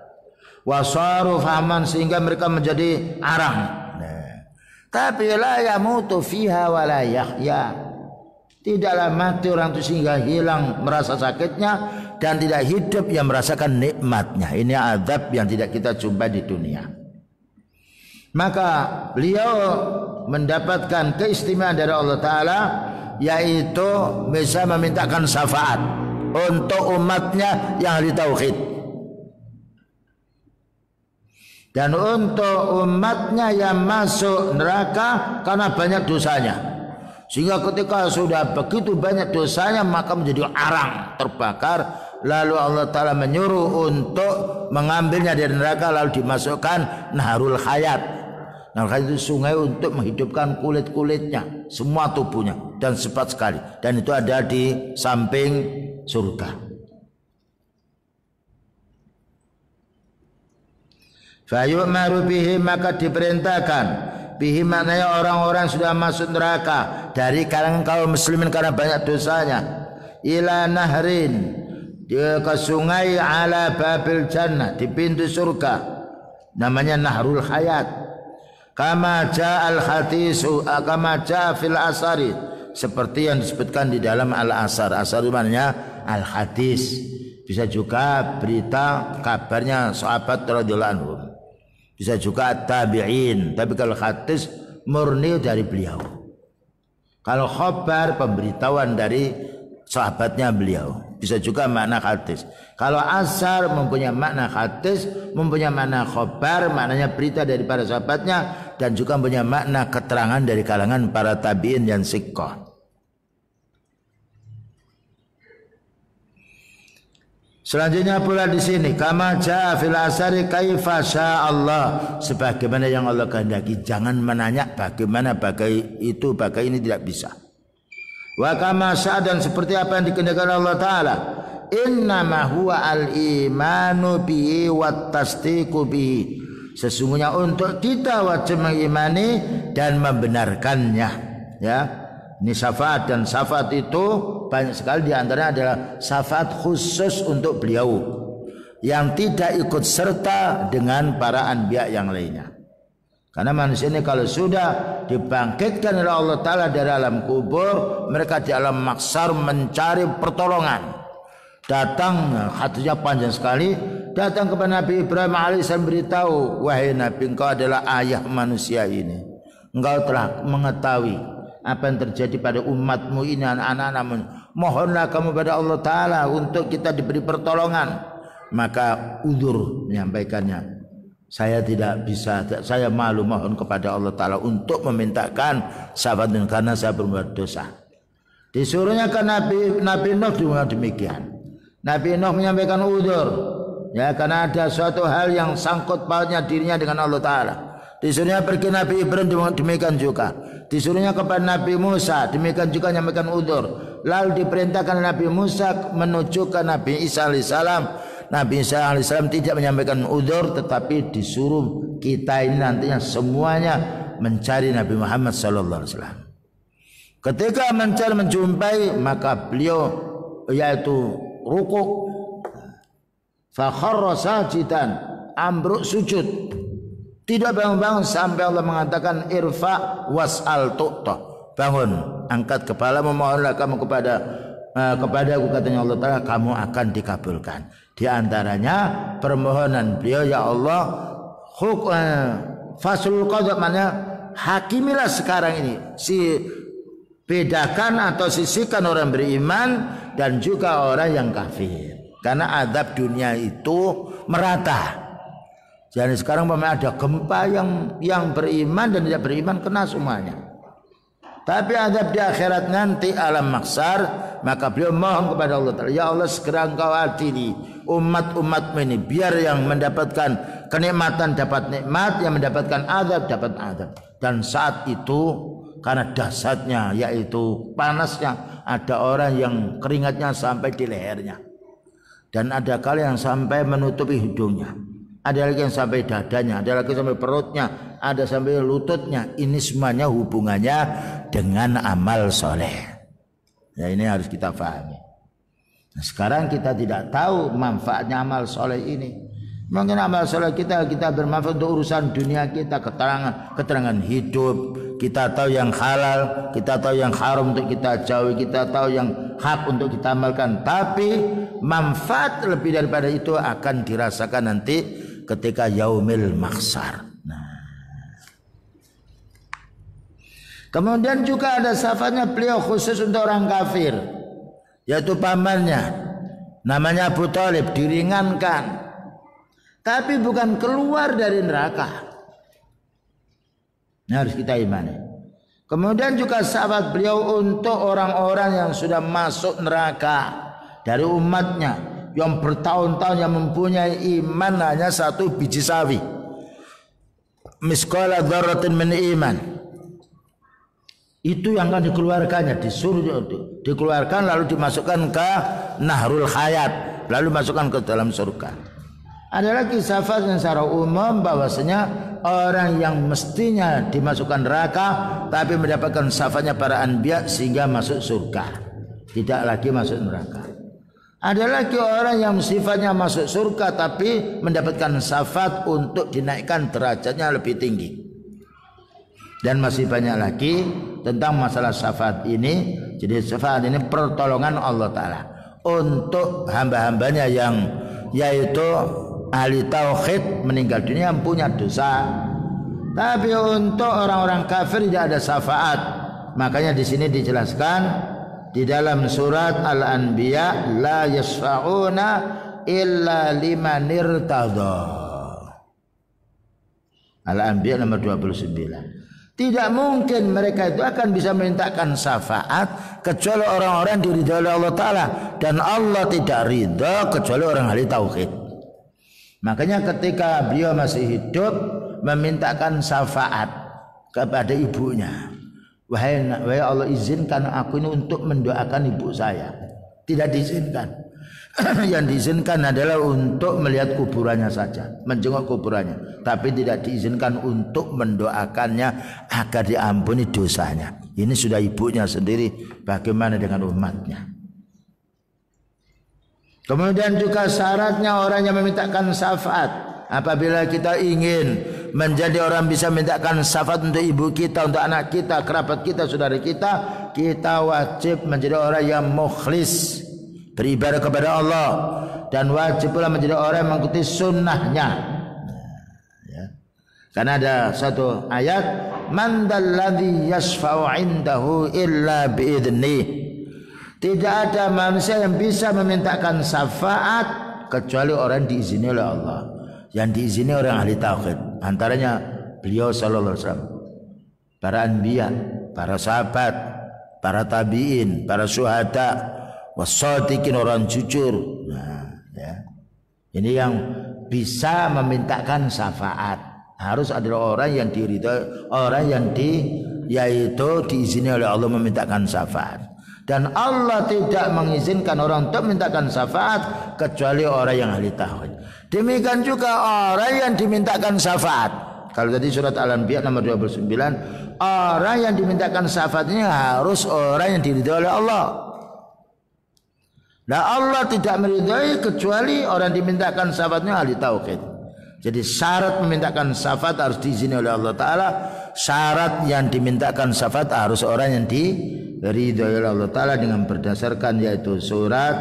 Wasaru faman, sehingga mereka menjadi arang. Nah, Tapi la yamutu fiha wa la yahya. Tidaklah mati orang itu sehingga hilang merasa sakitnya, dan tidak hidup yang merasakan nikmatnya. Ini azab yang tidak kita jumpa di dunia. Maka beliau mendapatkan keistimewaan dari Allah Ta'ala, yaitu bisa memintakan syafaat untuk umatnya yang ahli tauhid, dan untuk umatnya yang masuk neraka karena banyak dosanya. Sehingga ketika sudah begitu banyak dosanya, maka menjadi arang terbakar. Lalu Allah Ta'ala menyuruh untuk mengambilnya dari neraka, lalu dimasukkan Nahrul Hayat. Nahrul Hayat itu sungai untuk menghidupkan kulit-kulitnya, semua tubuhnya, dan cepat sekali. Dan itu ada di samping surga. Fayu'maru bihi, maka diperintahkan. Bihi maknanya orang-orang sudah masuk neraka dari kalangan kaum muslimin karena banyak dosanya. Ila nahrin, dia ke sungai ala babil jannah, di pintu surga, namanya Nahrul Hayat. Kama ja'al hadisu, kama ja'a fil asari, seperti yang disebutkan di dalam al-asar. Asar maknanya al-hadis, bisa juga berita kabarnya sahabat radhiyallahu anhum, bisa juga tabi'in. Tapi kalau hadis murni dari beliau. Kalau khabar pemberitahuan dari sahabatnya beliau. Bisa juga makna hadis. Kalau asar mempunyai makna hadis, mempunyai makna khabar, maknanya berita dari para sahabatnya, dan juga mempunyai makna keterangan dari kalangan para tabi'in yang siqah. Selanjutnya pula di sini, kama jaa fil asari kaifa Allah, sebagaimana yang Allah kehendaki. Jangan menanya bagaimana itu, bagai ini tidak bisa. Wa kama dan seperti apa yang dikehendaki Allah Ta'ala. Innama huwa al-imanu bihi wat tasdiqu bihi. Sesungguhnya untuk kita wajib mengimani dan membenarkannya. Ya, ini syafaat, dan syafaat itu banyak sekali, di antaranya adalah syafaat khusus untuk beliau yang tidak ikut serta dengan para anbiya yang lainnya. Karena manusia ini kalau sudah dibangkitkan oleh Allah Ta'ala dari alam kubur, mereka di alam mahsyar mencari pertolongan. Datang, hadisnya panjang sekali, datang kepada Nabi Ibrahim alaihissalam, beritahu, wahai Nabi, engkau adalah ayah manusia ini. Engkau telah mengetahui apa yang terjadi pada umatmu ini, anak-anakmu. Mohonlah kamu pada Allah Ta'ala untuk kita diberi pertolongan. Maka udzur menyampaikannya, saya tidak bisa, saya malu mohon kepada Allah Ta'ala untuk memintakan syafaat karena saya berbuat dosa. Disuruhnya ke Nabi Nuh juga demikian. Nabi Nuh menyampaikan udzur, ya, karena ada suatu hal yang sangkut pautnya dirinya dengan Allah Ta'ala. Disuruhnya pergi Nabi Ibrahim demikian juga. Disuruhnya kepada Nabi Musa demikian juga menyampaikan udzur. Lalu diperintahkan Nabi Musa menuju ke Nabi Isa alaihissalam. Nabi Isa alaihissalam tidak menyampaikan udzur, tetapi disuruh kita ini nantinya semuanya mencari Nabi Muhammad sallallahu alaihi wasallam. Ketika mencari menjumpai, maka beliau yaitu rukuk, fa kharra sajidan, ambruk sujud, tidak bangun-bangun sampai Allah mengatakan irfa was'al tu'ta, bangun, angkat kepala, memohonlah kamu kepadaku, katanya Allah Ta'ala, kamu akan dikabulkan. Di antaranya permohonan beliau, ya Allah, faslul qada, maknanya hakimilah sekarang ini, bedakan atau sisihkan orang beriman dan juga orang yang kafir. Karena azab dunia itu merata. Jadi sekarang ada gempa, yang beriman dan tidak beriman kena semuanya. Tapi azab di akhirat nanti alam mahsyar, maka beliau mohon kepada Allah Ta'ala, ya Allah segera engkau adili umat-umatmu ini, biar yang mendapatkan kenikmatan dapat nikmat, yang mendapatkan azab dapat azab. Dan saat itu karena dahsyatnya, yaitu panasnya, ada orang yang keringatnya sampai di lehernya, dan ada kali yang sampai menutupi hidungnya, ada lagi yang sampai dadanya, ada lagi sampai perutnya, ada sampai lututnya. Ini semuanya hubungannya dengan amal soleh. Ya, ini harus kita pahami. Nah, sekarang kita tidak tahu manfaatnya amal soleh ini. Mungkin amal soleh kita bermanfaat untuk urusan dunia kita, keterangan hidup. Kita tahu yang halal, kita tahu yang haram untuk kita jauhi, kita tahu yang hak untuk kita amalkan. Tapi manfaat lebih daripada itu akan dirasakan nanti ketika yaumil mahsyar. Kemudian juga ada syafaatnya beliau khusus untuk orang kafir, yaitu pamannya, namanya Abu Thalib, diringankan, tapi bukan keluar dari neraka. Ini harus kita imani. Kemudian juga syafaat beliau untuk orang-orang yang sudah masuk neraka dari umatnya, yang bertahun-tahun yang mempunyai iman hanya satu biji sawi, misqala dzarratin min iman. Itu yang akan dikeluarkannya, disuruh dikeluarkan lalu dimasukkan ke Nahrul Hayat, lalu masukkan ke dalam surga. Ada lagi syafaat yang secara umum bahwasanya orang yang mestinya dimasukkan neraka tapi mendapatkan syafaatnya para anbiya sehingga masuk surga, tidak lagi masuk neraka. Ada lagi orang yang sifatnya masuk surga tapi mendapatkan syafaat untuk dinaikkan derajatnya lebih tinggi. Dan masih banyak lagi tentang masalah syafaat ini. Jadi syafaat ini pertolongan Allah Ta'ala untuk hamba-hambanya yang yaitu ahli tauhid meninggal dunia yang punya dosa. Tapi untuk orang-orang kafir tidak ada syafaat. Makanya di sini dijelaskan di dalam surat Al-Anbiya, la yasfa'una illa liman irtadha. Al-Anbiya nomor 29. Tidak mungkin mereka itu akan bisa memintakan syafaat kecuali orang-orang diridhoi oleh Allah Ta'ala, dan Allah tidak ridha kecuali orang ahli tauhid. Makanya ketika beliau masih hidup memintakan syafaat kepada ibunya, wahai Allah, izinkan aku ini untuk mendoakan ibu saya. Tidak diizinkan. Yang diizinkan adalah untuk melihat kuburannya saja, menjenguk kuburannya, tapi tidak diizinkan untuk mendoakannya agar diampuni dosanya. Ini sudah ibunya sendiri, bagaimana dengan umatnya? Kemudian juga syaratnya orang yang memintakan syafaat, apabila kita ingin menjadi orang bisa mintakan syafaat untuk ibu kita, untuk anak kita, kerabat kita, saudara kita, kita wajib menjadi orang yang mukhlis, beribadah kepada Allah, dan wajib pula menjadi orang yang mengikuti sunnahnya. Karena ada satu ayat, man dalladzi yashfa'u 'indahu illa biidzni. Tidak ada manusia yang bisa memintakan syafaat kecuali orang yang diizini oleh Allah, yang diizini orang ahli tauhid. Antaranya beliau sallallahu alaihi wasallam, para anbiya, para sahabat, para tabi'in, para syuhada, wasadiqin, orang jujur. Nah, ya. Ini yang bisa memintakan syafaat. Harus adalah orang yang diridhoi, orang yang yaitu diizini oleh Allah memintakan syafaat. Dan Allah tidak mengizinkan orang untuk memintakan syafaat kecuali orang yang ahli tauhid. Demikian juga orang yang dimintakan syafaat. Kalau tadi surat Al-Anbiya nomor 29, orang yang dimintakan syafaatnya harus orang yang diridhoi oleh Allah. Nah, Allah tidak meridhai kecuali orang dimintakan syafaatnya ahli tauhid. Jadi syarat memintakan syafaat harus diizini oleh Allah Ta'ala. Syarat yang dimintakan syafaat harus orang yang diridhai oleh Allah Ta'ala dengan berdasarkan yaitu surat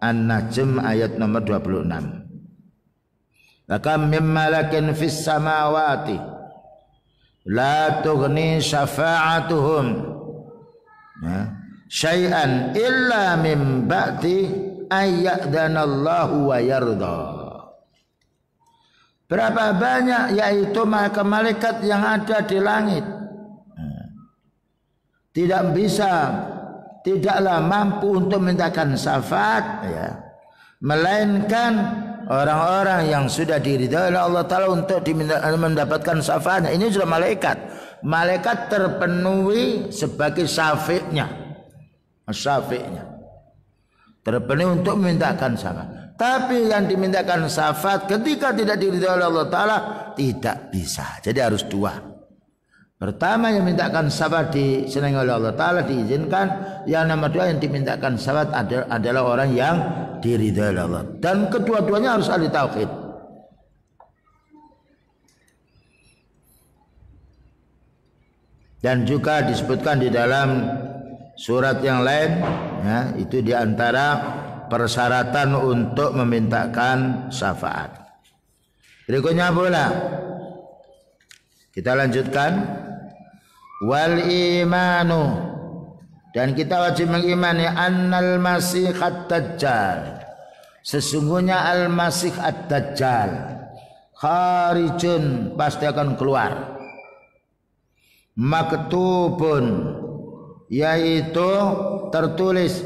An-Najm ayat nomor 26. Lakam mim malakin fis samawati la tughni syafa'atuhum syai'an illa min ba'di ayyadhanallahu wa yarda. Berapa banyak yaitu malaikat yang ada di langit tidaklah mampu untuk mintakan syafaat, ya, melainkan orang-orang yang sudah diridhai oleh Allah Ta'ala untuk mendapatkan syafaatnya. Ini sudah malaikat terpenuhi sebagai syafi'nya, terpenuhi untuk memintakan syafaat. Tapi yang dimintakan syafaat ketika tidak diridhai oleh Allah Ta'ala tidak bisa. Jadi harus dua. Pertama, yang mintakan syafaat disenangi oleh Allah Ta'ala, diizinkan. Yang nomor dua, yang dimintakan syafaat adalah orang yang diridhai oleh Allah. Dan kedua-duanya harus ahli tauhid. Dan juga disebutkan di dalam surat yang lain, ya, itu diantara persyaratan untuk memintakan syafaat. Berikutnya pula kita lanjutkan, wal imanu, dan kita wajib mengimani annal masih ad-dajjal, sesungguhnya al-masih ad-dajjal kharijun, pasti akan keluar, maktubun, yaitu tertulis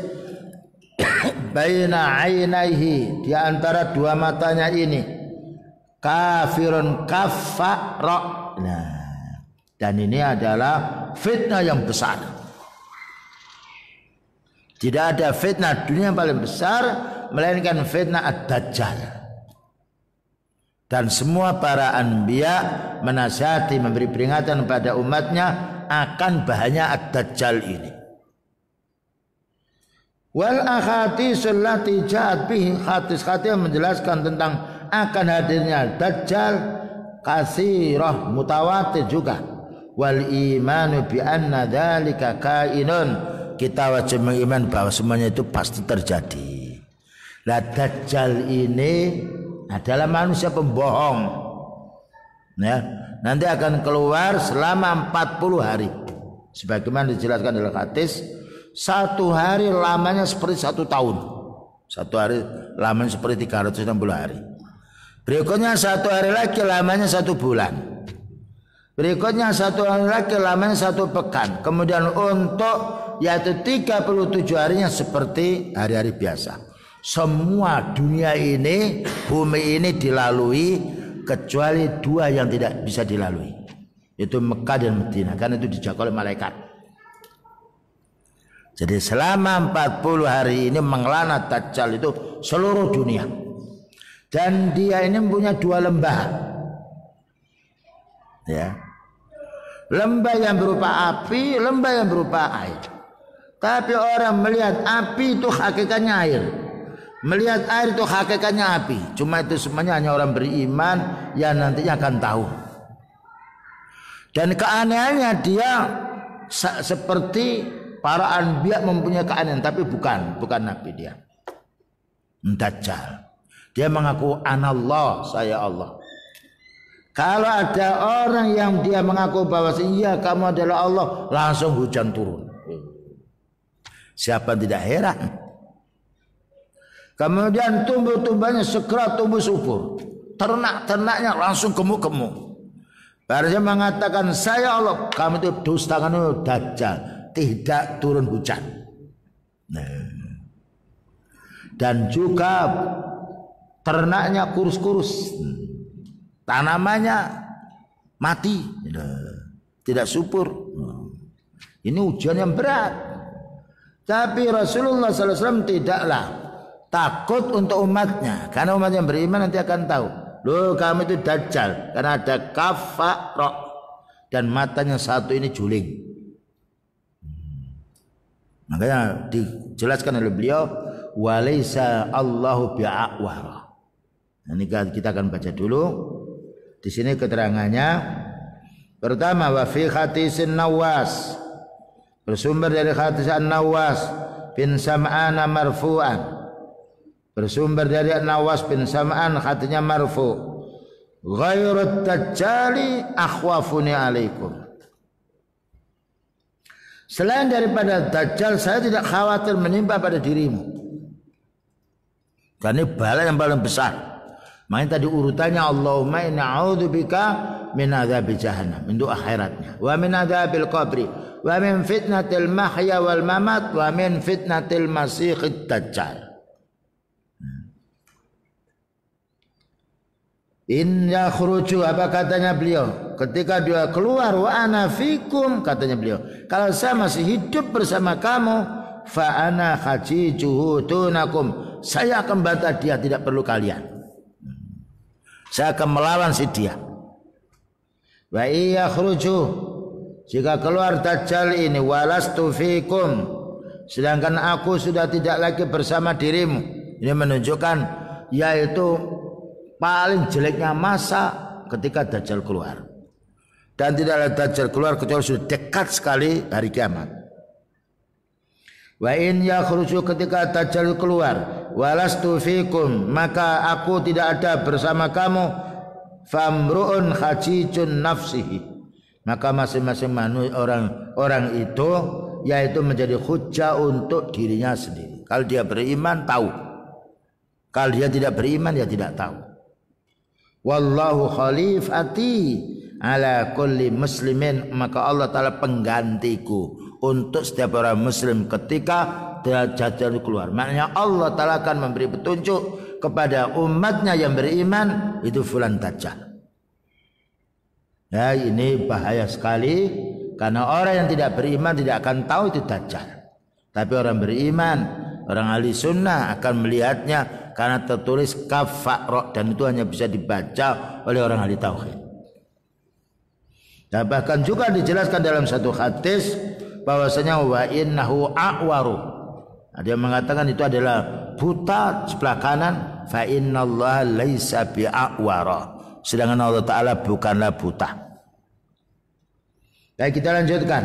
baina ainaihi, di antara dua matanya ini, kafirun kafara. Nah, dan ini adalah fitnah yang besar. Tidak ada fitnah dunia yang paling besar melainkan fitnah ad-dajjal. Dan semua para anbiya menasihati, memberi peringatan pada umatnya akan bahaya ad-dajjal ini. Wal ahaditsul lati ja'at bihi, hadis-hadis yang menjelaskan tentang akan hadirnya dajjal katsirah, mutawatir juga. Wal imanu bi anna dzalika kainun, kita wajib mengiman bahwa semuanya itu pasti terjadi. Lah dajjal ini adalah manusia pembohong, ya, nanti akan keluar selama 40 hari sebagaimana dijelaskan dalam hadis. Satu hari lamanya seperti 1 tahun, satu hari lamanya seperti 360 hari. Berikutnya 1 hari lagi lamanya 1 bulan. Berikutnya 1 hari lagi lamanya 1 pekan. Kemudian untuk yaitu 37 harinya seperti hari-hari biasa. Semua dunia ini, bumi ini dilalui kecuali 2 yang tidak bisa dilalui, yaitu Mekah dan Madinah, karena itu dijaga oleh malaikat. Jadi selama 40 hari ini mengelana dajjal itu seluruh dunia. Dan dia ini punya 2 lembah, ya, lembah yang berupa api, lembah yang berupa air. Tapi orang melihat api itu hakikatnya air, melihat air itu hakikatnya api. Cuma itu semuanya hanya orang beriman yang nantinya akan tahu. Dan keanehannya dia seperti para anbiya mempunyai keanehan, tapi bukan nabi dia. Dajjal. Dia mengaku anallah, saya Allah. Kalau ada orang yang dia mengaku bahwa iya kamu adalah Allah, langsung hujan turun. Siapa tidak heran? Kemudian tumbuh-tumbuhannya segera tumbuh subur. Ternak-ternaknya langsung gemuk-gemuk. Barunya mengatakan saya Allah, kamu itu dusta, kamu dajjal, tidak turun hujan. Dan juga ternaknya kurus-kurus, tanamannya mati, tidak subur. Ini ujian yang berat. Tapi Rasulullah SAW tidaklah takut untuk umatnya, karena umat yang beriman nanti akan tahu, loh kamu itu dajjal, karena ada kafara dan matanya 1 ini juling. Makanya dijelaskan oleh beliau, walaysa Allahu bi'awara. Ini kita akan baca dulu. Di sini keterangannya. Pertama, wa fi hadisin Nawas, bersumber dari hadis An-Nawas bin Sam'an marfu'an, bersumber dari Nawas bin Sam'an, hadisnya marfu', ghairut dajjali akhwafuni alaikum, selain daripada dajjal saya tidak khawatir menimpa pada dirimu. Karena ini bala yang paling besar. Makanya tadi urutannya Allahumma inna a'udzubika min adzabi jahannam, itu akhiratnya, wa min adzabil qabri, wa min fitnatil mahya wal mamat, wa min fitnatil masiihid dajjal. In yakhruju, apa katanya beliau ketika dia keluar, wa ana fikum, katanya beliau, kalau saya masih hidup bersama kamu, fa ana khajijuhu tunakum, saya akan bantah dia, tidak perlu kalian. Saya akan melawan si dia. Wa iya khruju, jika keluar dajjal ini, walastu fikum, sedangkan aku sudah tidak lagi bersama dirimu. Ini menunjukkan yaitu paling jeleknya masa ketika dajjal keluar. dan tidaklah Dajjal keluar kecuali sudah dekat sekali hari kiamat. Wa in yakhruju, ketika Dajjal keluar, walastu fikum, maka aku tidak ada bersama kamu, famru'un khajijun nafsihi, maka masing-masing orang itu yaitu menjadi hujjah untuk dirinya sendiri. Kalau dia beriman tahu, kalau dia tidak beriman ya tidak tahu. Wallahu khalifati ala kulli muslimin, maka Allah Ta'ala penggantiku untuk setiap orang muslim ketika Dajjal keluar. Maknanya Allah Ta'ala akan memberi petunjuk kepada umatnya yang beriman, itu fulan Dajjal. Ya, ini bahaya sekali, karena orang yang tidak beriman tidak akan tahu itu Dajjal. Tapi orang beriman, orang ahli sunnah akan melihatnya karena tertulis kafa'ro, dan itu hanya bisa dibaca oleh orang ahli tauhid. Dan bahkan juga dijelaskan dalam satu hadis bahwasanya wa innahu a'waru. Ada yang mengatakan itu adalah buta sebelah kanan, fa innallaha laisa bi'awara, sedangkan Allah Ta'ala bukanlah buta. Baik, kita lanjutkan.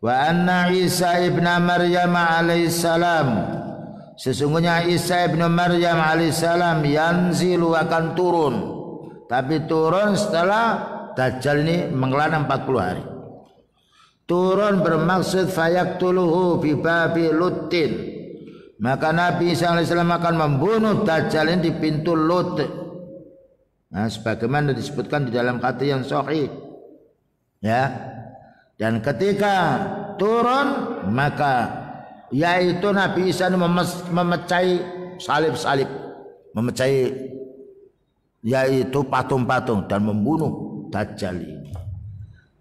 Wa anna Isa ibn Maryam alaihissalam, sesungguhnya Isa ibn Maryam alaihissalam yanzilu, akan turun, tapi turun setelah Dajjal ini mengelana 40 hari. Turun bermaksud fayaktuluhu bibabi lutin, maka Nabi Isa alaihissalam akan membunuh Dajjal ini di pintu Lut. Nah, sebagaimana disebutkan di dalam hadis yang sahih. Ya. Dan ketika turun, maka yaitu Nabi Isa memecahi salib-salib, memecahi yaitu patung-patung dan membunuh Dajjal ini.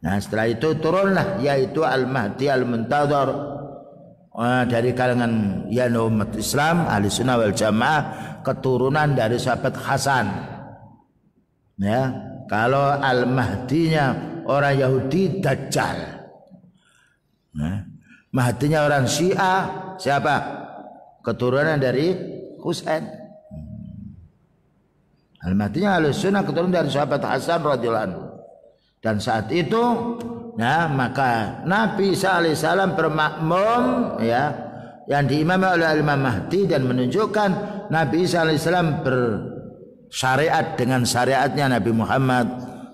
Nah, setelah itu turunlah yaitu Al-Mahdi Al-Muntadhar dari kalangan umat Islam Ahli Sunnah wal Jamaah, keturunan dari sahabat Hasan. Ya, kalau Al-Mahdinya orang Yahudi Dajjal. Nah, Mahdinya orang Syiah siapa? Keturunan dari Husain. Al-Mahdinya Ahlussunnah keturunan dari sahabat Hasan radhiyallahu anhu. Dan saat itu, nah, maka Nabi Isa alaihissalam bermakmum, ya, yang diimami oleh Imam Mahdi, dan menunjukkan Nabi Isa alaihissalam bersyariat dengan syariatnya Nabi Muhammad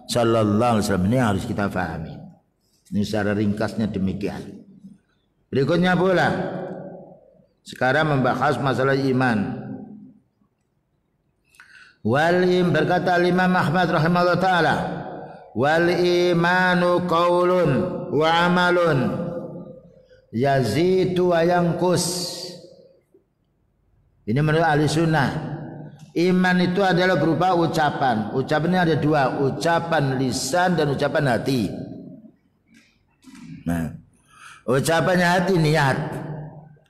sallallahu alaihi wasallam. Ini harus kita pahami. Ini secara ringkasnya demikian. Berikutnya pula, sekarang membahas masalah iman. Berkata Imam Ahmad rahimahullah ta'ala, wal imanu qaulun wa amalun yazidu wa yanqus. Ini menurut ahli sunnah. Iman itu adalah berupa ucapan. Ucapannya ada dua, ucapan lisan dan ucapan hati. Nah, ucapannya hati niat,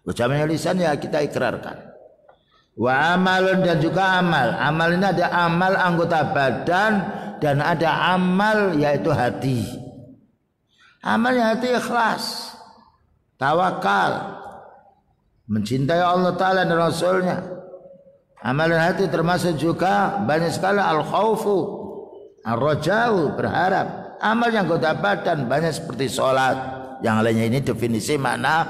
ucapannya lisan ya kita ikrarkan. Wa amalun, dan juga amal. Amal ini ada amal anggota badan dan ada amal yaitu hati. Amalnya hati ikhlas, tawakal, mencintai Allah Ta'ala dan Rasulnya. Amalan hati termasuk juga banyak sekali al-khawfu, ar-raja'u, berharap. Amal yang anggota badan banyak seperti sholat. Yang lainnya ini definisi makna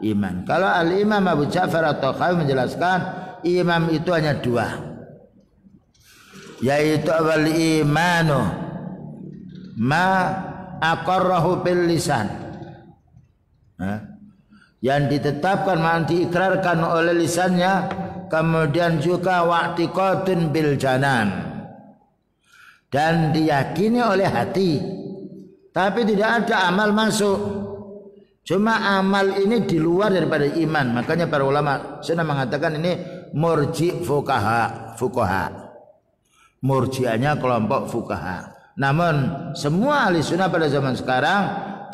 iman. Kalau al-imam Abu Ja'far at-Tahawi menjelaskan imam itu hanya dua, yaitu awal imanu ma aqarrahu bil lisan, yang ditetapkan, yang diikrarkan oleh lisannya, kemudian juga wa'tiqadun bil janan, dan diyakini oleh hati, tapi tidak ada amal masuk. Cuma amal ini di luar daripada iman. Makanya para ulama sudah mengatakan ini murji fuqaha. Murji'ahnya kelompok fuqaha. Namun semua ahli sunnah pada zaman sekarang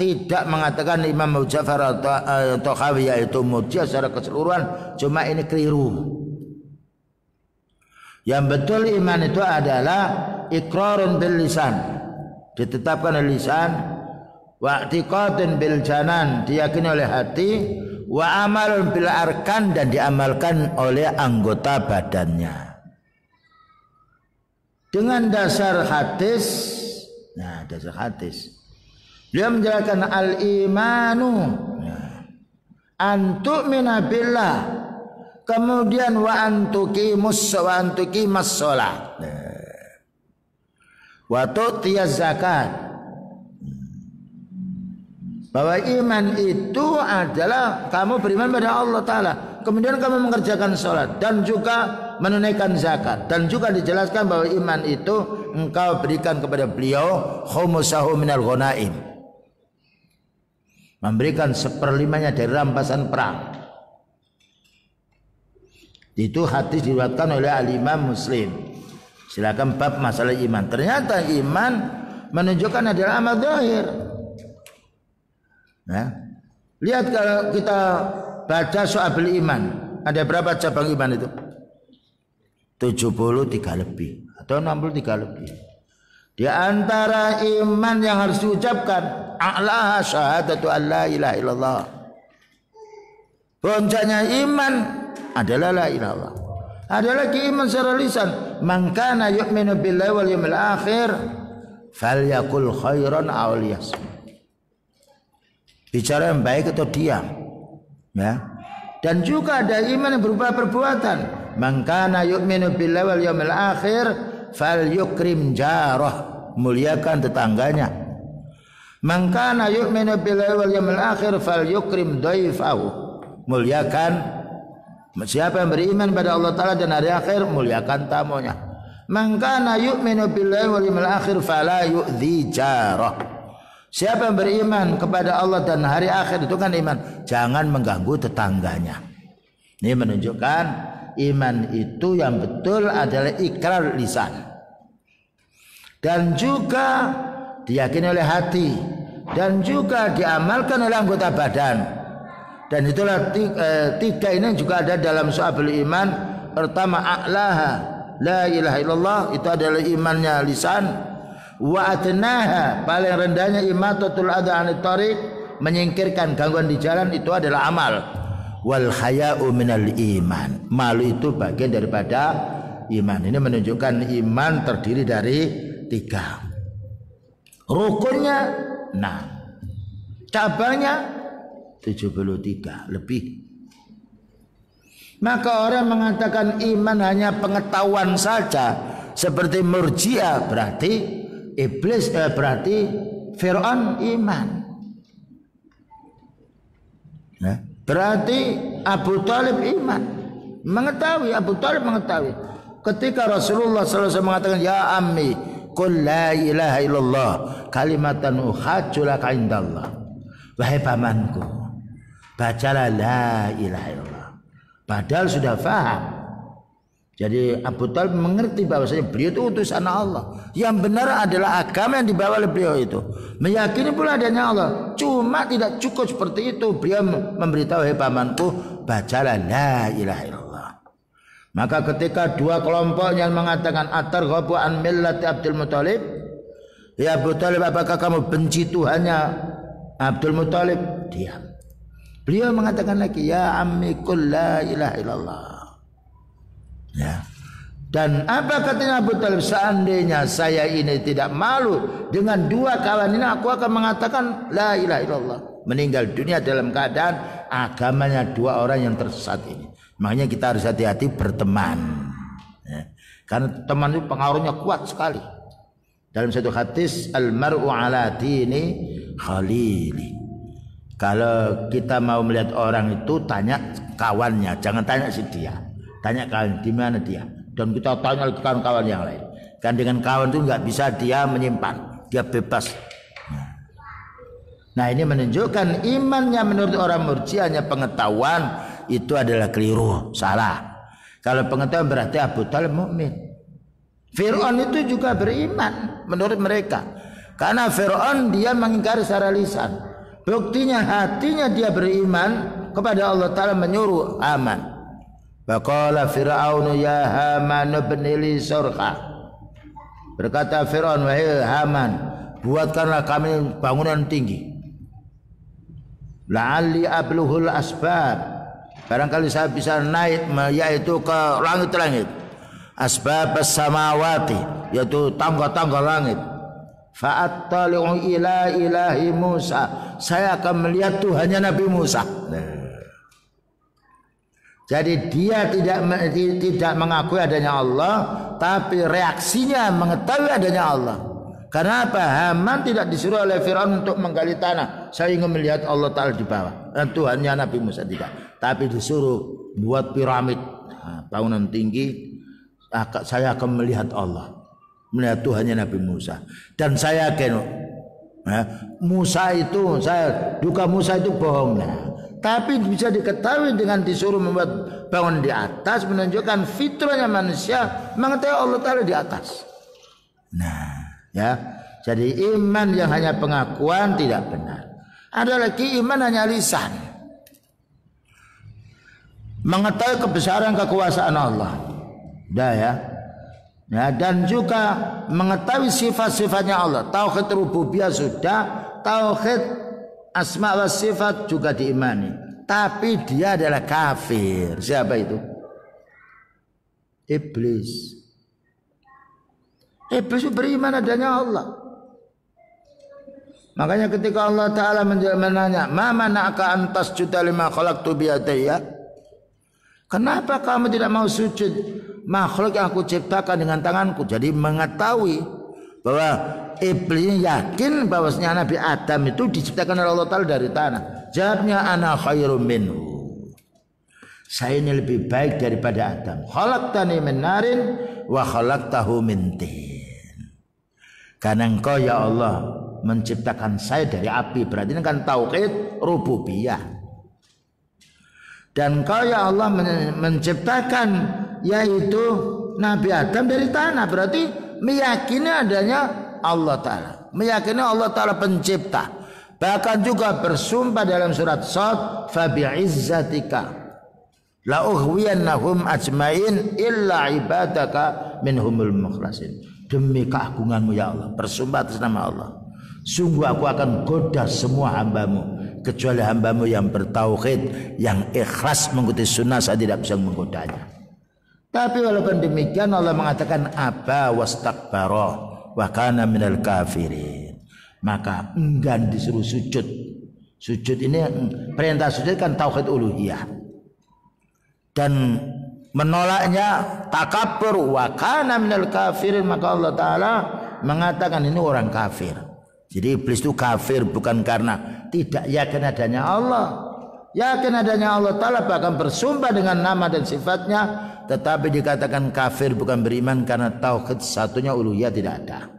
tidak mengatakan Imam Abu Ja'far at-Tahawi yaitu murji'ah secara keseluruhan. Cuma ini keliru. Yang betul iman itu adalah iqrarun bil lisan, ditetapkan oleh lisan, wa'tiqadun bil janan, diyakini oleh hati, wa amalun bil arkan, dan diamalkan oleh anggota badannya. Dengan dasar hadis, Nah, dasar hadis. Dia menjelaskan al-imanu antu'mina billah, kemudian wa antuqimus shalah, wa tu'tiyaz zakat. Bahwa iman itu adalah kamu beriman pada Allah Ta'ala, kemudian kamu mengerjakan sholat dan juga menunaikan zakat, dan juga dijelaskan bahwa iman itu engkau berikan kepada beliau khumusahu minal ghanaim, memberikan 1/5 dari rampasan perang. Itu hadis diriwayatkan oleh Al-Imam Muslim. Silakan bab masalah iman. Ternyata iman menunjukkan adalah amal zahir. Nah, lihat kalau kita baca Syu'abul Iman, ada berapa cabang iman itu? 73 lebih atau 63 lebih. Di antara iman yang harus diucapkan, a'laha syahadatu an la ilaha illallah. Puncaknya iman adalah la ilaha illallah. Ada lagi iman secara lisan, man kana yu'minu billahi wal yawmil akhir falyakul khairan aw liyasmut. Bicara yang baik atau diam, ya. Dan juga ada iman yang berupa perbuatan, man kana yu'minu billahi wal yawmil akhir falyukrim jarah, muliakan tetangganya. Man kana yu'minu billahi wal yawmil akhir falyukrim dhaifahu, muliakan siapa yang beriman pada Allah Ta'ala dan hari akhir, muliakan tamunya. Man kana yu'minu billahi wal yawmil akhir fala yu'dhi jarah, siapa yang beriman kepada Allah dan hari akhir, itu kan iman, jangan mengganggu tetangganya. Ini menunjukkan iman itu yang betul adalah ikrar lisan dan juga diyakini oleh hati dan juga diamalkan oleh anggota badan. Dan itulah tiga ini juga ada dalam Syu'abul Iman. Pertama, a'laha la ilaha illallah, itu adalah imannya lisan. Wa adnaha, paling rendahnya imatatul adha 'anit thariq, menyingkirkan gangguan di jalan, itu adalah amal. Wal haya'u minal iman, malu itu bagian daripada iman. Ini menunjukkan iman terdiri dari 3. Rukunnya 6, cabangnya 73 lebih. Maka orang mengatakan iman hanya pengetahuan saja seperti Murji'ah, berarti iblis, berarti Fir'aun iman, nah, berarti Abu Talib iman, mengetahui. Abu Talib mengetahui ketika Rasulullah SAW mengatakan, ya ammi qul la ilaha illallah kalimatan uhajju laka indallah, wahai pamanku, bacalah la ilaha illallah. Padahal sudah faham. Jadi Abu Talib mengerti bahwasanya beliau itu utusan Allah. Yang benar adalah agama yang dibawa oleh beliau itu. Meyakini pula adanya Allah. Cuma tidak cukup seperti itu. Beliau memberitahu, hei pamanku, bacalah la ilaha illallah. Maka ketika dua kelompok yang mengatakan atarghabu an millati Abdul Muthalib, ya Abu Talib, apakah kamu benci Tuhannya Abdul Muthalib? Diam. Beliau mengatakan lagi, ya ammi qul la ilaha illallah. Ya. Dan apa katanya Abu Talib? Seandainya saya ini tidak malu dengan dua kawan ini, aku akan mengatakan la ilaha illallah. Meninggal dunia dalam keadaan agamanya dua orang yang tersesat ini. Makanya kita harus hati-hati berteman, ya. Karena teman itu pengaruhnya kuat sekali. Dalam satu hadis, al-mar'u ala dini khalili. Kalau kita mau melihat orang itu, tanya kawannya, jangan tanya si dia. Tanya kawan, di mana dia? Dan kita tanya kawan-kawan yang lain. Kan dengan kawan itu nggak bisa dia menyimpan, dia bebas. Nah, ini menunjukkan imannya menurut orang Murji'ah hanya pengetahuan, itu adalah keliru, salah. Kalau pengetahuan berarti Abu Talib mukmin. Fir'aun itu juga beriman menurut mereka, karena Fir'aun dia mengingkari secara lisan. Buktinya hatinya dia beriman kepada Allah Ta'ala, menyuruh aman. Faqala Fir'aun ya Haman ibni li surqa. Berkata Fir'aun, wahai Haman, buatkanlah kami bangunan tinggi. La'alli abluhul asbab, barangkali saya bisa naik, yaitu ke langit-langit. Asbab as-samawati, yaitu tangga-tangga langit. fa'attali'u ila ilahi Musa, saya akan melihat Tuhannya Nabi Musa. Jadi dia tidak mengakui adanya Allah, tapi reaksinya mengetahui adanya Allah. Karena apa? Haman tidak disuruh oleh Firaun untuk menggali tanah, saya ingin melihat Allah Ta'ala di bawah, dan Tuhannya Nabi Musa tidak, tapi disuruh buat piramid, bangunan tinggi. Saya akan melihat Allah, melihat Tuhannya Nabi Musa. Dan saya yakin Musa itu, duga Musa itu bohong. Tapi bisa diketahui dengan disuruh membuat bangun di atas, menunjukkan fitrahnya manusia mengetahui Allah Ta'ala di atas. Jadi iman yang hanya pengakuan tidak benar. Ada lagi iman hanya lisan, mengetahui kebesaran kekuasaan Allah. Dan juga mengetahui sifat-sifatnya Allah. Tauhid rububiyah sudah, tauhid asma wa sifat juga diimani. Tapi dia adalah kafir. Siapa itu? Iblis. Iblis beriman adanya Allah. Makanya ketika Allah Ta'ala menanya, ma mana'aka antas juta lima khalaqtu biyadayya, kenapa kamu tidak mau sujud makhluk yang aku ciptakan dengan tanganku? Jadi mengetahui bahwa iblis yakin bahwasanya Nabi Adam itu diciptakan oleh Allah Ta'ala dari tanah. Jawabnya, ana khairum minhu, saya ini lebih baik daripada Adam. Khalaqtani min narin wa khalaqtahu min tin. Karena engkau ya Allah menciptakan saya dari api, berarti ini kan tauhid rububiyah. Dan engkau ya Allah menciptakan yaitu Nabi Adam dari tanah, berarti meyakini adanya Allah Ta'ala, meyakini Allah Ta'ala pencipta. Bahkan juga bersumpah dalam surat Shad, fa bi'izzatika la ughwiyannahum ajmain illa ibadaka minhumul mukhlasin. Demi keagunganmu ya Allah, bersumpah atas nama Allah, sungguh aku akan goda semua hambamu kecuali hambamu yang bertauhid, yang ikhlas mengikuti sunnah, saya tidak bisa menggodanya. Tapi walaupun demikian Allah mengatakan aba wastakbara wa kana minal kafirin, maka enggan disuruh sujud. Sujud ini, perintah sujud kan tauhid uluhiyah, dan menolaknya takabur wa kana minal kafirin, maka Allah Ta'ala mengatakan ini orang kafir. Jadi iblis itu kafir bukan karena tidak yakin adanya Allah, yakin adanya Allah Ta'ala, bahkan bersumpah dengan nama dan sifatnya, tetapi dikatakan kafir bukan beriman karena tauhid satunya uluhiyah tidak ada.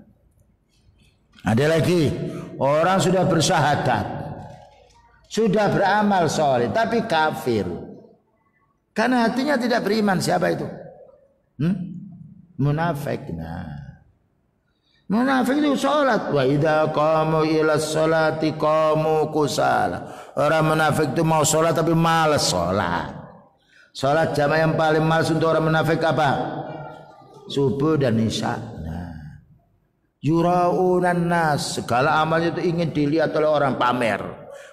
Ada lagi orang sudah bersyahadat, sudah beramal soleh, tapi kafir karena hatinya tidak beriman. Siapa itu? Munafik. Munafik itu sholat. Wa idza qamu ila sholati qamu kusala. Orang munafik itu mau sholat tapi malas sholat. Sholat jamaah yang paling malas untuk orang munafik apa? Subuh dan isya. Yura'unan nas, segala amalnya itu ingin dilihat oleh orang, pamer.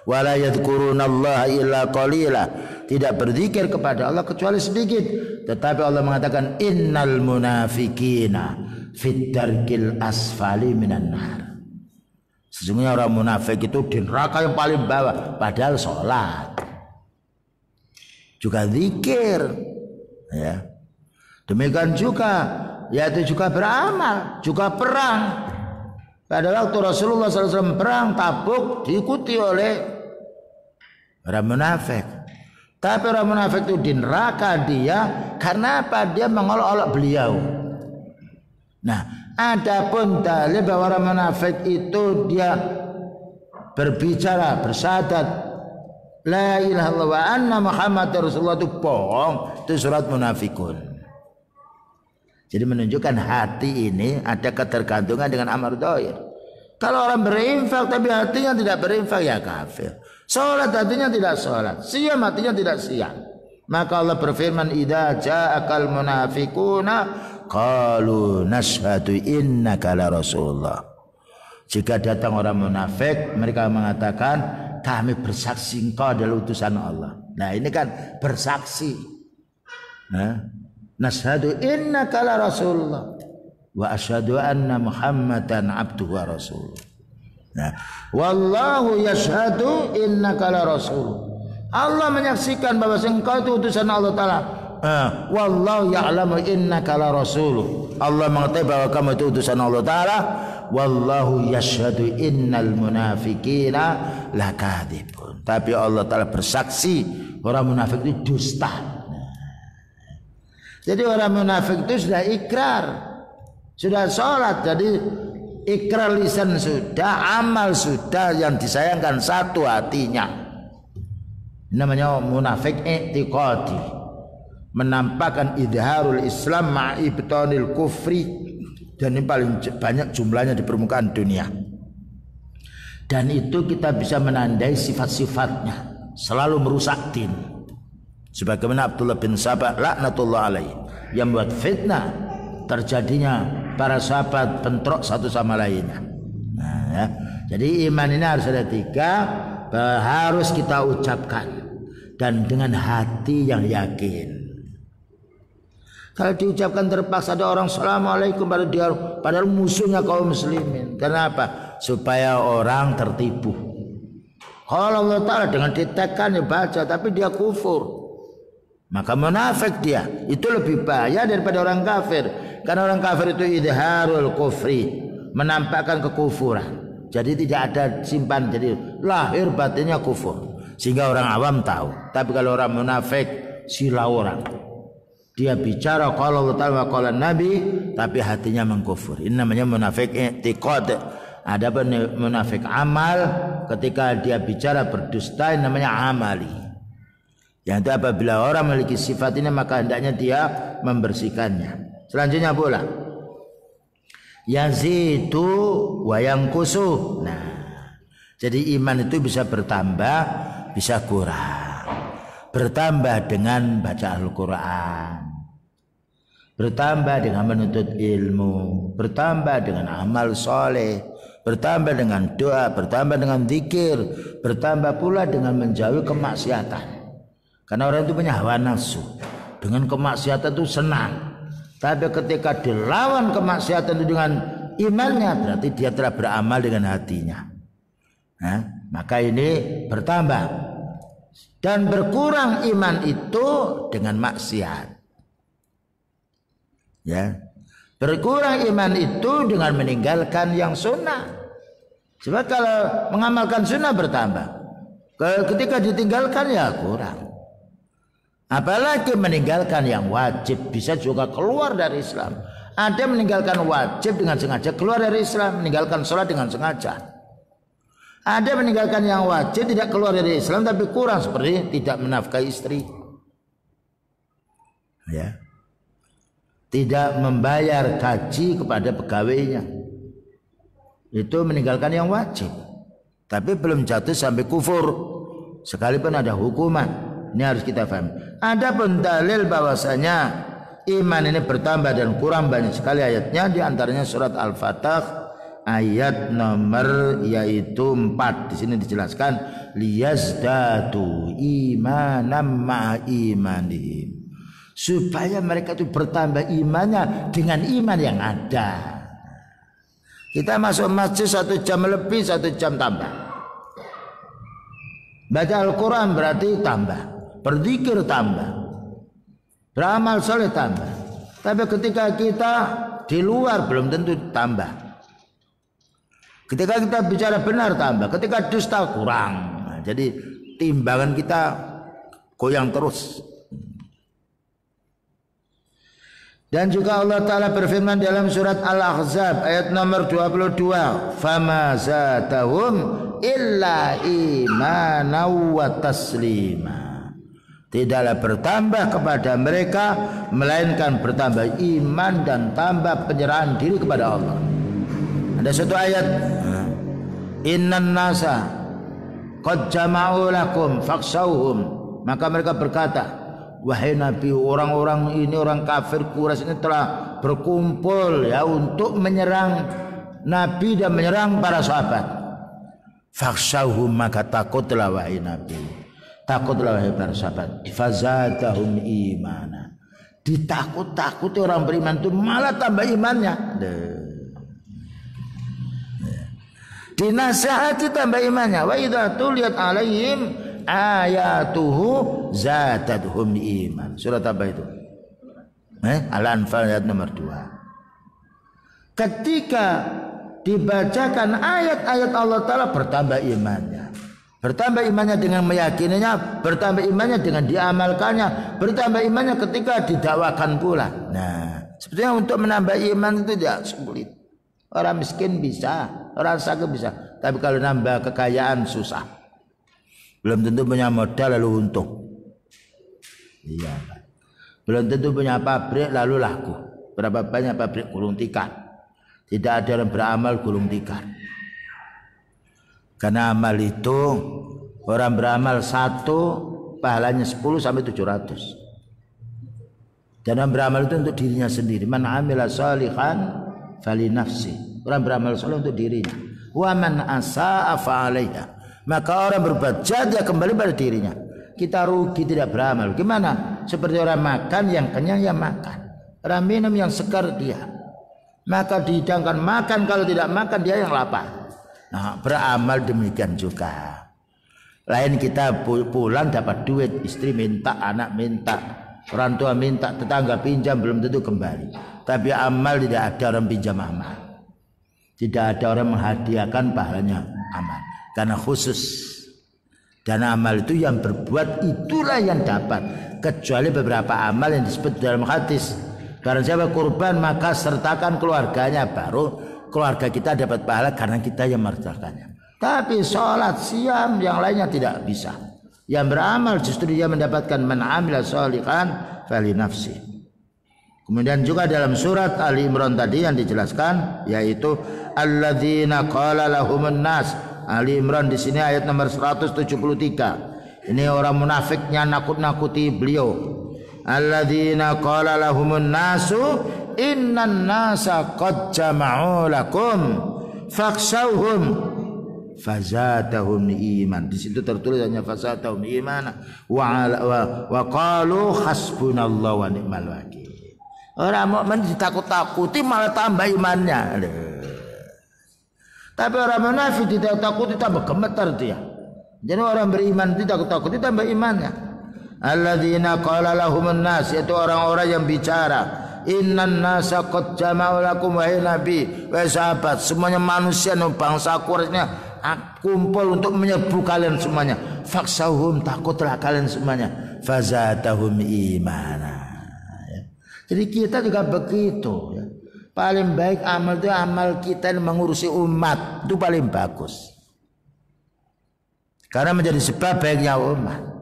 Wala yadhkurunallaha illa qalila, tidak berzikir kepada Allah kecuali sedikit. Tetapi Allah mengatakan innal munafikina fit darkil asfali minan nar. Sesungguhnya orang munafik itu di neraka yang paling bawah, padahal sholat juga zikir, ya. Demikian juga yaitu juga beramal, juga perang. Pada waktu Rasulullah SAW perang Tabuk diikuti oleh orang munafik. Tapi orang munafik itu di neraka dia karena apa? Dia mengolok-olok beliau. Nah, adapun dalil bahwa orang munafik itu dia berbicara, bersyahadat la ilaha illallah wa anna Muhammad Rasulullah, itu bohong. Itu surat Munafikun. Jadi menunjukkan hati ini ada ketergantungan dengan amar dhair. Kalau orang berinfak tapi hatinya tidak berinfak, ya kafir. Salat hatinya tidak salat, siam hatinya tidak siam. Maka Allah berfirman, idza ja'akal munafiquna qalu nashhadu innaka la rasulullah. Jika datang orang munafik, mereka mengatakan kami bersaksi engkau adalah utusan Allah. Nah, ini kan bersaksi. Nashhadu innaka la rasulullah. wa asyhadu anna Muhammadan abduhu wa rasuluh. Nah, wallahu yashhadu innaka la rasul. Allah menyaksikan bahwa engkau itu utusan Allah Ta'ala. Wallahu ya'lamu innaka la rasul. Allah mengetahui bahwa kamu itu utusan Allah Ta'ala. Wallahu yashhadu innal munafiqina lakadzibun. Tapi Allah Ta'ala bersaksi orang munafik itu dusta. Jadi orang munafik itu sudah ikrar, sudah sholat, jadi ikrar lisan sudah, amal sudah, yang disayangkan satu hatinya. Namanya munafik i'tiqadi, menampakkan idharul Islam ma'ibtanil kufri, dan ini paling banyak jumlahnya di permukaan dunia. Dan itu kita bisa menandai sifat-sifatnya, selalu merusak din. Sebagaimana Abdullah bin Sabah laknatullah alaihi yang buat fitnah terjadinya para sahabat bentrok satu sama lainnya. Nah, ya. Jadi iman ini harus ada tiga, harus kita ucapkan dan dengan hati yang yakin. Kalau diucapkan terpaksa ada orang assalamualaikum padahal musuhnya kaum muslimin. Kenapa? Supaya orang tertipu. Kalau Allah Ta'ala dengan ditekan ya baca, tapi dia kufur, maka munafik dia. Itu lebih bahaya daripada orang kafir. Karena orang kafir itu idharul kufri, menampakkan kekufuran. Jadi tidak ada simpan, jadi lahir batinnya kufur, sehingga orang awam tahu. Tapi kalau orang munafik silau orang, dia bicara kalau Allah Ta'ala kalau Nabi, tapi hatinya mengkufur. Ini namanya munafik i'tiqad. Ada munafik amal, ketika dia bicara berdusta, ini namanya amali. Yang itu apabila orang memiliki sifat ini, maka hendaknya dia membersihkannya. Selanjutnya pula yazidu wa yanqusu. Nah, jadi iman itu bisa bertambah, bisa kurang. Bertambah dengan baca Al-Quran, bertambah dengan menuntut ilmu, bertambah dengan amal soleh, bertambah dengan doa, bertambah dengan zikir, bertambah pula dengan menjauhi kemaksiatan. Karena orang itu punya hawa nafsu, dengan kemaksiatan itu senang. Tapi ketika dilawan kemaksiatan itu dengan imannya, berarti dia telah beramal dengan hatinya. Nah, maka ini bertambah. Dan berkurang iman itu dengan maksiat. Ya, berkurang iman itu dengan meninggalkan yang sunnah. Sebab kalau mengamalkan sunnah bertambah, ketika ditinggalkan ya kurang. Apalagi meninggalkan yang wajib, bisa juga keluar dari Islam. Ada meninggalkan wajib dengan sengaja keluar dari Islam, meninggalkan sholat dengan sengaja. Ada meninggalkan yang wajib tidak keluar dari Islam tapi kurang, seperti tidak menafkahi istri, ya, tidak membayar gaji kepada pegawainya. Itu meninggalkan yang wajib, tapi belum jatuh sampai kufur, sekalipun ada hukuman. Ini harus kita paham. Ada pun dalil bahwasanya iman ini bertambah dan kurang banyak sekali ayatnya. Di antaranya surat Al-Fatah ayat nomor yaitu 4. Di sini dijelaskan liyazdadu imanam ma'a imanihim, supaya mereka itu bertambah imannya dengan iman yang ada. Kita masuk masjid 1 jam lebih, 1 jam tambah. Baca Al-Quran berarti tambah, berzikir tambah, beramal soleh tambah. Tapi ketika kita di luar belum tentu tambah. Ketika kita bicara benar tambah, ketika dusta kurang. Nah, jadi timbangan kita goyang terus. Dan juga Allah Ta'ala berfirman dalam surat Al-Ahzab ayat nomor 22, fama zadahum illa imanan wa taslima. Tidaklah bertambah kepada mereka melainkan bertambah iman dan tambah penyerahan diri kepada Allah. Ada satu ayat, innan nasa qad jama'u lakum fakhshawhum, maka mereka berkata, wahai Nabi, orang-orang ini, orang kafir Quraisy ini telah berkumpul ya untuk menyerang Nabi dan menyerang para sahabat. Fakhshawhum, maka takutlah wahai Nabi, takutlah wahai para sahabat. Fazadahum imana, ditakut-takuti orang beriman itu malah tambah imannya. Dinasihati tambah imannya. Wa idza tuliyat alaihim ayatuhu zadatuhum iman. Surat apa itu? Al-Anfal ayat nomor 2. Ketika dibacakan ayat-ayat Allah Ta'ala bertambah imannya. Bertambah imannya dengan meyakininya, bertambah imannya dengan diamalkannya, bertambah imannya ketika didakwakan pula. Nah, sebetulnya untuk menambah iman itu tidak sulit. Orang miskin bisa, orang sakit bisa. Tapi kalau nambah kekayaan susah. Belum tentu punya modal lalu untung. Iya. Belum tentu punya pabrik lalu laku. Berapa banyak pabrik gulung tikar. Tidak ada orang beramal gulung tikar. Karena amal itu orang beramal 1 pahalanya 10 sampai 700. Dan orang beramal itu untuk dirinya sendiri. Man amila shalihan fali nafsi. Orang beramal saleh untuk dirinya. Wa man asaa fa 'alaiha. Maka orang berbuat jahat dia kembali pada dirinya. Kita rugi tidak beramal. Gimana? Seperti orang makan yang kenyang ya makan. Orang minum yang segar dia. Maka dihidangkan makan, kalau tidak makan dia yang lapar. Nah, beramal demikian juga. Lain kita pulang dapat duit, istri minta, anak minta, orang tua minta, tetangga pinjam, belum tentu kembali. Tapi amal tidak ada orang pinjam amal. Tidak ada orang menghadiahkan pahalanya amal. Karena khusus. Dan amal itu yang berbuat itulah yang dapat. Kecuali beberapa amal yang disebut dalam hadis. Karena siapa kurban maka sertakan keluarganya, baru keluarga kita dapat pahala karena kita yang mengerjakannya. Tapi sholat, siam, yang lainnya tidak bisa. Yang beramal justru dia mendapatkan man amila sholihan fali nafsi. Kemudian juga dalam surat Ali Imran tadi yang dijelaskan, yaitu alladzina qala lahumun nas. Ali Imran di sini ayat nomor 173. Ini orang munafiknya nakut-nakuti beliau. Alladzina qala lahumun nasu innan nasa qad jama'u lakum fakhshawhum fazatahum iman. Di situ tertulis hanya fazatahum imana wa qalu hasbunallahu wa ni'mal wakil. Orang mukmin ditakut-takuti malah tambah imannya. Tapi orang munafik ditakut-takuti tambah gemetar dia. Jadi orang beriman ditakut-takuti tambah imannya. Alladzina qala lahumun nas, itu orang-orang yang bicara. Innan nasa qad jama'u lakum, wahai nabi, wahai sahabat, semuanya manusia dan bangsa Quraisy kumpul untuk menyerbu kalian semuanya. Faksahum, takutlah kalian semuanya. Fazatahum imana. Jadi kita juga begitu ya. Paling baik amal itu amal kita yang mengurusi umat, itu paling bagus. Karena menjadi sebab baiknya umat.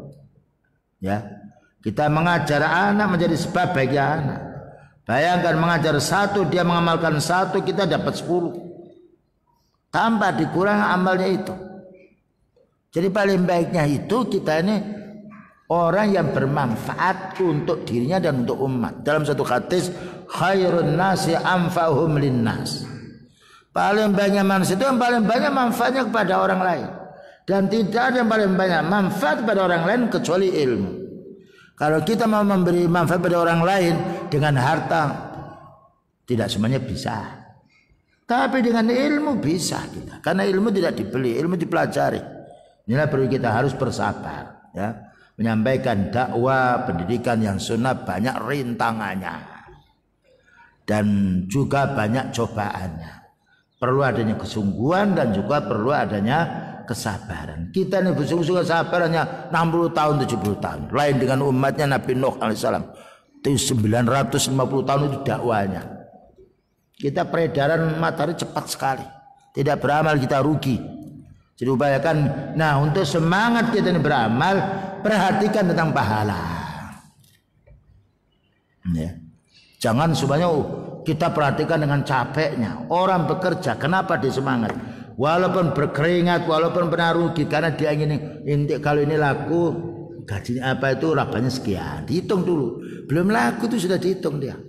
Ya, kita mengajar anak menjadi sebab baiknya anak. Bayangkan mengajar 1, dia mengamalkan 1, kita dapat 10. Tanpa dikurang amalnya itu. Jadi paling baiknya itu kita ini orang yang bermanfaat untuk dirinya dan untuk umat. Dalam satu hadis, khairun nasi anfa'uhum linnas. Paling banyak manusia itu yang paling banyak manfaatnya kepada orang lain. Dan tidak ada yang paling banyak manfaat pada orang lain kecuali ilmu. Kalau kita mau memberi manfaat pada orang lain dengan harta, tidak semuanya bisa. Tapi dengan ilmu bisa kita. Karena ilmu tidak dibeli, ilmu dipelajari. Inilah perlu kita harus bersabar. Ya. Menyampaikan dakwah, pendidikan yang sunnah banyak rintangannya. Dan juga banyak cobaannya. Perlu adanya kesungguhan dan juga perlu adanya kesabaran. Kita ini bersungguh-sungguh sabarannya 60 tahun 70 tahun. Lain dengan umatnya Nabi Nuh alaihissalam. Itu 950 tahun itu dakwanya. Kita peredaran matahari cepat sekali. Tidak beramal kita rugi. Jadi upayakan. Nah, untuk semangat kita ini beramal, perhatikan tentang pahala. Ya. Jangan semuanya kita perhatikan dengan capeknya. Orang bekerja, kenapa dia semangat? Walaupun berkeringat, walaupun pernah rugi, karena dia ingin kalau ini laku gajinya apa itu rabanya sekian, dihitung dulu. Belum laku itu sudah dihitung dia.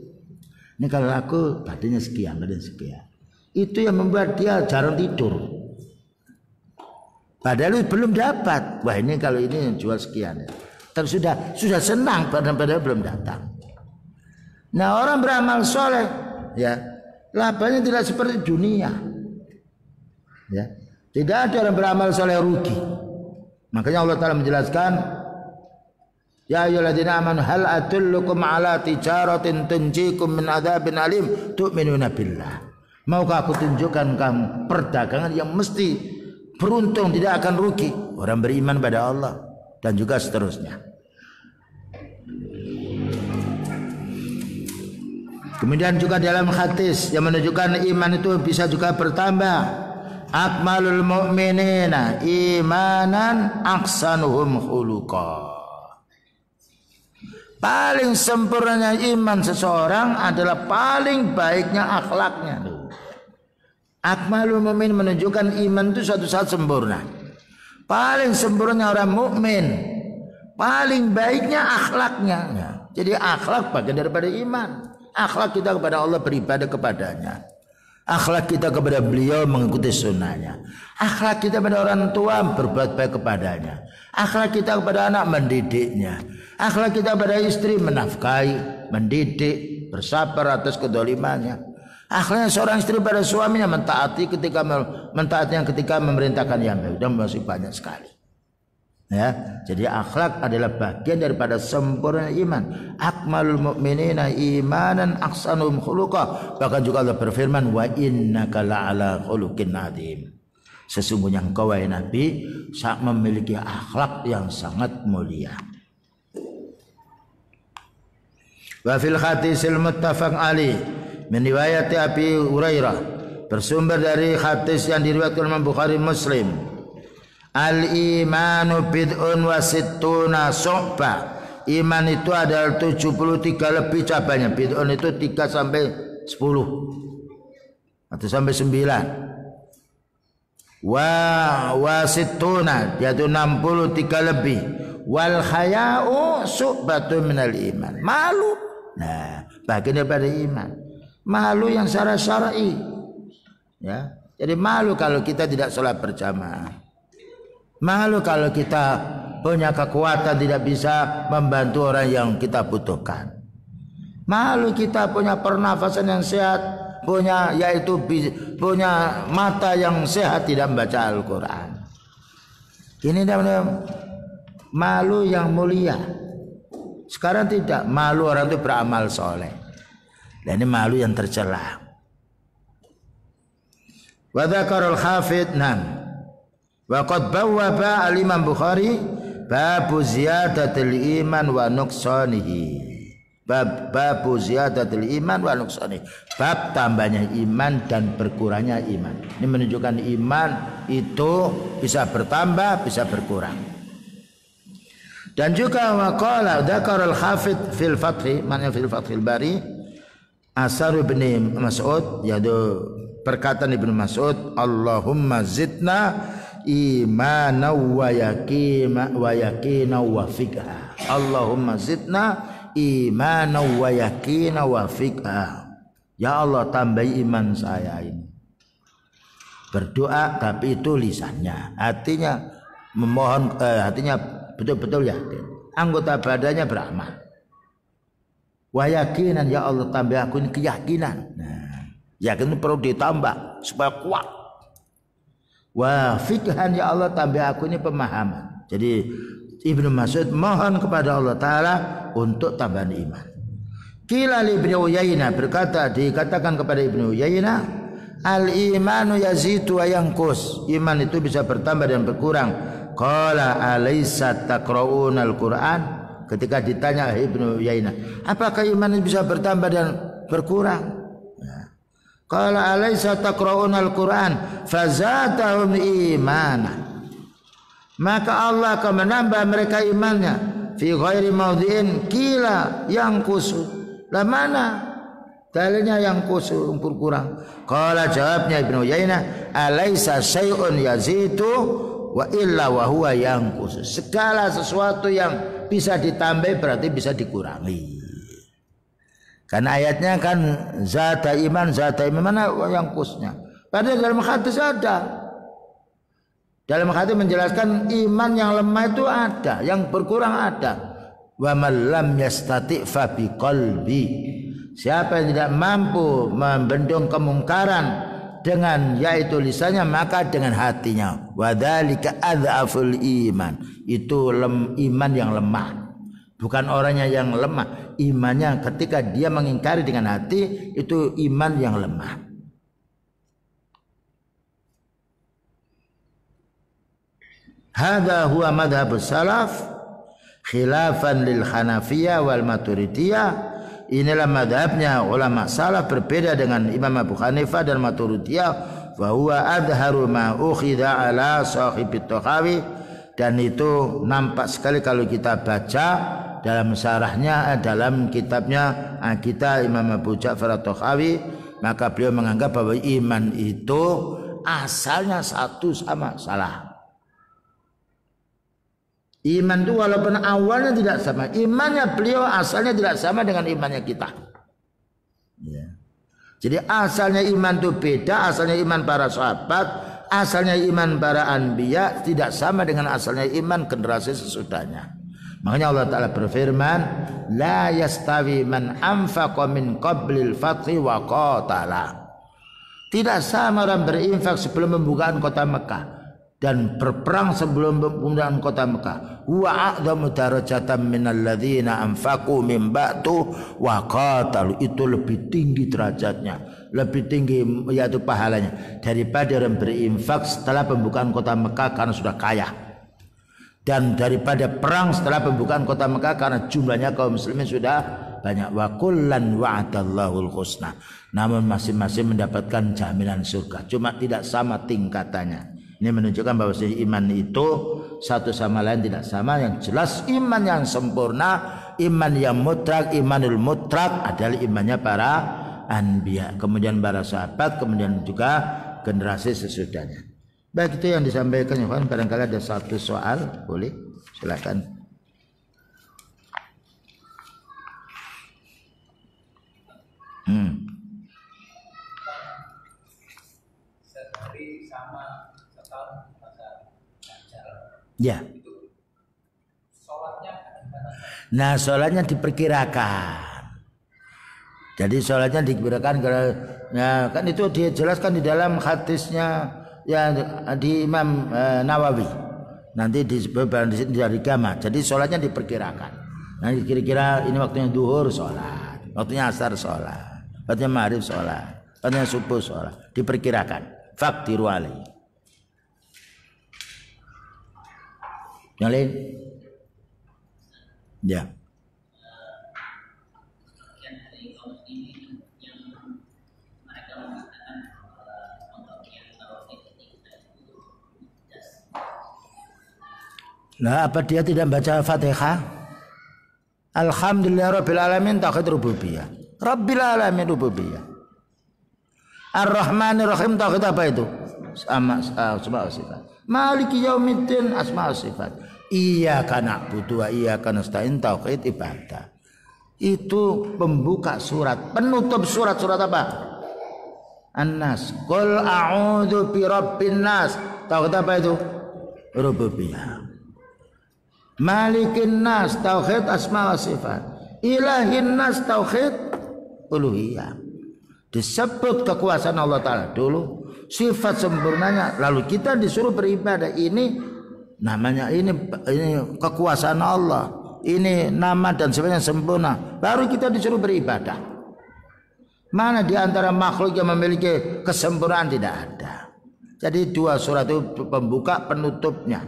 Ini kalau laku badannya sekian, badannya sekian. Itu yang membuat dia jarang tidur. Padahal belum dapat. Wah ini kalau ini jual sekian ya. Tapi sudah senang padahal belum datang. Nah orang beramal soleh ya labanya tidak seperti dunia. Ya. Tidak ada orang beramal soleh rugi. Makanya Allah Ta'ala menjelaskan, ya ayyuhalladzina amanu hal adullukum ala tijaratin tunjikum min adzabin alim tu'minuna billah. Maukah aku tunjukkan kamu perdagangan yang mesti beruntung, tidak akan rugi, orang beriman pada Allah, dan juga seterusnya. Kemudian juga dalam hadis yang menunjukkan iman itu bisa juga bertambah. Akmalul mu'minina imanan aksanuhum khuluqa. Paling sempurnanya iman seseorang adalah paling baiknya akhlaknya. Akmalul mu'min menunjukkan iman itu suatu saat sempurna. Paling sempurna orang mukmin, paling baiknya akhlaknya. Jadi akhlak bagian daripada iman. Akhlak kita kepada Allah, beribadah kepadanya. Akhlak kita kepada beliau, mengikuti sunnahnya. Akhlak kita kepada orang tua, berbuat baik kepadanya. Akhlak kita kepada anak, mendidiknya. Akhlak kita kepada istri, menafkahi, mendidik, bersabar atas kedolimannya. Akhlaknya seorang istri pada suaminya, mentaati ketika memerintahkan yang baik. Dan masih banyak sekali. Ya, jadi akhlak adalah bagian daripada sempurna iman. Akmalul mu'minina imanan aksanum khuluqa. Bahkan juga Allah berfirman, wa innaka la'ala khuluqin adzim. Sesungguhnya engkau wahai Nabi memiliki akhlak yang sangat mulia. Wa fil hadisil muttafaq alaih min riwayat Abi Hurairah, bersumber dari hadis yang diriwayatkan Imam Bukhari Muslim. Al-imanu bid'un wa sittuna syu'bah. Iman itu adalah 73 lebih cabangnya. Bid'un itu 3 sampai 10 atau sampai 9. Wa sittuna yaitu 63 lebih. Wal haya'u syu'batun minal iman. Malu, nah, bagian daripada iman. Malu yang secara syar'i. Ya, jadi malu kalau kita tidak sholat berjamaah. Malu kalau kita punya kekuatan tidak bisa membantu orang yang kita butuhkan. Malu kita punya pernafasan yang sehat, punya mata yang sehat tidak membaca Al-Quran. Ini namanya malu yang mulia. Sekarang tidak, malu orang itu beramal soleh. Dan ini malu yang tercela. Wa dzakarul hafidz nam. Wa qad bawwaba al-Imam Bukhari babu ziyadatil iman wa nuqsanihi. Babu ziyadatil iman wa nuqsanihi. Bab tambahnya iman dan berkurangnya iman. Ini menunjukkan iman itu bisa bertambah, bisa berkurang. Dan juga wa qala dzakarul hafidz fil fathi, maknanya fil fathil bari, asar Ibnu Mas'ud, yaitu perkataan Ibnu Mas'ud, Allahumma zidna imana wa yaqina wa fiqha. Allahumma zidna imana wa yaqina wa fiqha. Ya Allah, tambahi iman saya ini. Berdoa tapi itu lisannya, hatinya memohon, hatinya betul-betul yakin, anggota badannya beramal. Wa yaqinan, ya Allah tambah aku ini keyakinan. Nah, yakin itu perlu ditambah supaya kuat. Wa fiqhan, ya Allah tambah aku ini pemahaman. Jadi Ibnu Mas'ud mohon kepada Allah Ta'ala untuk tambahan iman. Qila li Ibnu Uyainah, dikatakan kepada Ibnu Uyainah, al-imanu yazidu wa yanqus. Iman itu bisa bertambah dan berkurang. Qala alaysa taqra'una al-Qur'an? Ketika ditanya Ibnu Uyainah, apakah iman itu bisa bertambah dan berkurang? Qala alaysa taqra'una al-Qur'an fazatahum imana. Maka Allah akan menambah mereka imannya. Fi ghairi maudhi'in qila yanqusu. Lah mana dalilnya yang berkurang? Qala, jawabnya Ibnu Uyainah, alaysa syai'un yazidu wa illa wa huwa yanqusu. Segala sesuatu yang bisa ditambah berarti bisa dikurangi. Karena ayatnya kan zata iman mana yang kusnya. Padahal dalam hadis ada. Dalam hadis menjelaskan iman yang lemah itu ada, yang berkurang ada. Wa man lam yastati fa biqalbi. Siapa yang tidak mampu membendung kemungkaran dengan yaitu lisannya, maka dengan hatinya. Wadzalika adzaful iman. Itu iman yang lemah. Bukan orangnya yang lemah, imannya ketika dia mengingkari dengan hati, itu iman yang lemah. Hadza huwa madhhabus salaf khilafan lil Hanafiyah wal Maturidiyah. Inilah madhabnya ulama salaf, berbeda dengan Imam Abu Hanifah dan Maturidiyah. Wa huwa adharu ma ukhidha ala sahibit Tahawi, dan itu nampak sekali kalau kita baca dalam syarahnya, dalam kitabnya kita Imam Abu Ja'far At-Tahawi, maka beliau menganggap bahwa iman itu asalnya satu sama salah. Iman itu walaupun awalnya tidak sama, imannya beliau asalnya tidak sama dengan imannya kita. Ya. Jadi asalnya iman itu beda, asalnya iman para sahabat, asalnya iman para anbiya tidak sama dengan asalnya iman generasi sesudahnya. Makanya Allah Ta'ala berfirman, la yastawi man anfaqa min qablil fathi wa qatala. Tidak sama orang berinfak sebelum pembukaan kota Mekah dan berperang sebelum pembukaan kota Mekah. Wa a'dhamu darajatan minal ladzina anfaqu min ba'du wa qatalu. Itu lebih tinggi derajatnya, lebih tinggi yaitu pahalanya daripada orang berinfak setelah pembukaan kota Mekah karena sudah kaya, dan daripada perang setelah pembukaan kota Mekah karena jumlahnya kaum muslimin sudah banyak. Wa kullan wa'adallahul husna. Namun masing-masing mendapatkan jaminan surga, cuma tidak sama tingkatannya. Ini menunjukkan bahwa iman itu satu sama lain tidak sama. Yang jelas iman yang sempurna, iman yang mutlak, imanul mutlak adalah imannya para anbiya, kemudian para sahabat, kemudian juga generasi sesudahnya. Baik, itu yang disampaikan ya. Barangkali ada satu soal, boleh silakan. Ya. Nah, sholatnya diperkirakan. Jadi sholatnya diperkirakan, nah, kan itu dijelaskan di dalam hadisnya ya di Imam Nawawi. Nanti disebut dari Gama. Jadi sholatnya diperkirakan. Nah, kira-kira ini waktunya duhur sholat, waktunya asar sholat, waktunya maghrib sholat, waktunya subuh sholat. Diperkirakan. Faqdiru alaihi. Yang lain? Ya. Nah, apa dia tidak baca Fatihah? Alhamdulillah Rabbil Alamin tauhid rububiyah. Rabbil Alamin rububiyah. Ar-Rahmanir Rahim tauhid apa itu? Asma wa sifat. Maliki yaumiddin asma wa sifat. Iyyaka na'budu wa iyyaka nasta'in tauhid ibadah. Itu pembuka surat, penutup surat apa? An-Nas. Qul a'udzu birabbin nas. Tauhid apa itu? Rububiyah. Malikin nas tauhid asma wa sifat. Ilahin nas tauhid uluhiyah. Disebut kekuasaan Allah Ta'ala dulu, sifat sempurnanya, lalu kita disuruh beribadah. Ini namanya ini kekuasaan Allah, ini nama dan sifatnya sempurna, baru kita disuruh beribadah. Mana di antara makhluk yang memiliki kesempurnaan? Tidak ada. Jadi dua surat itu pembuka penutupnya.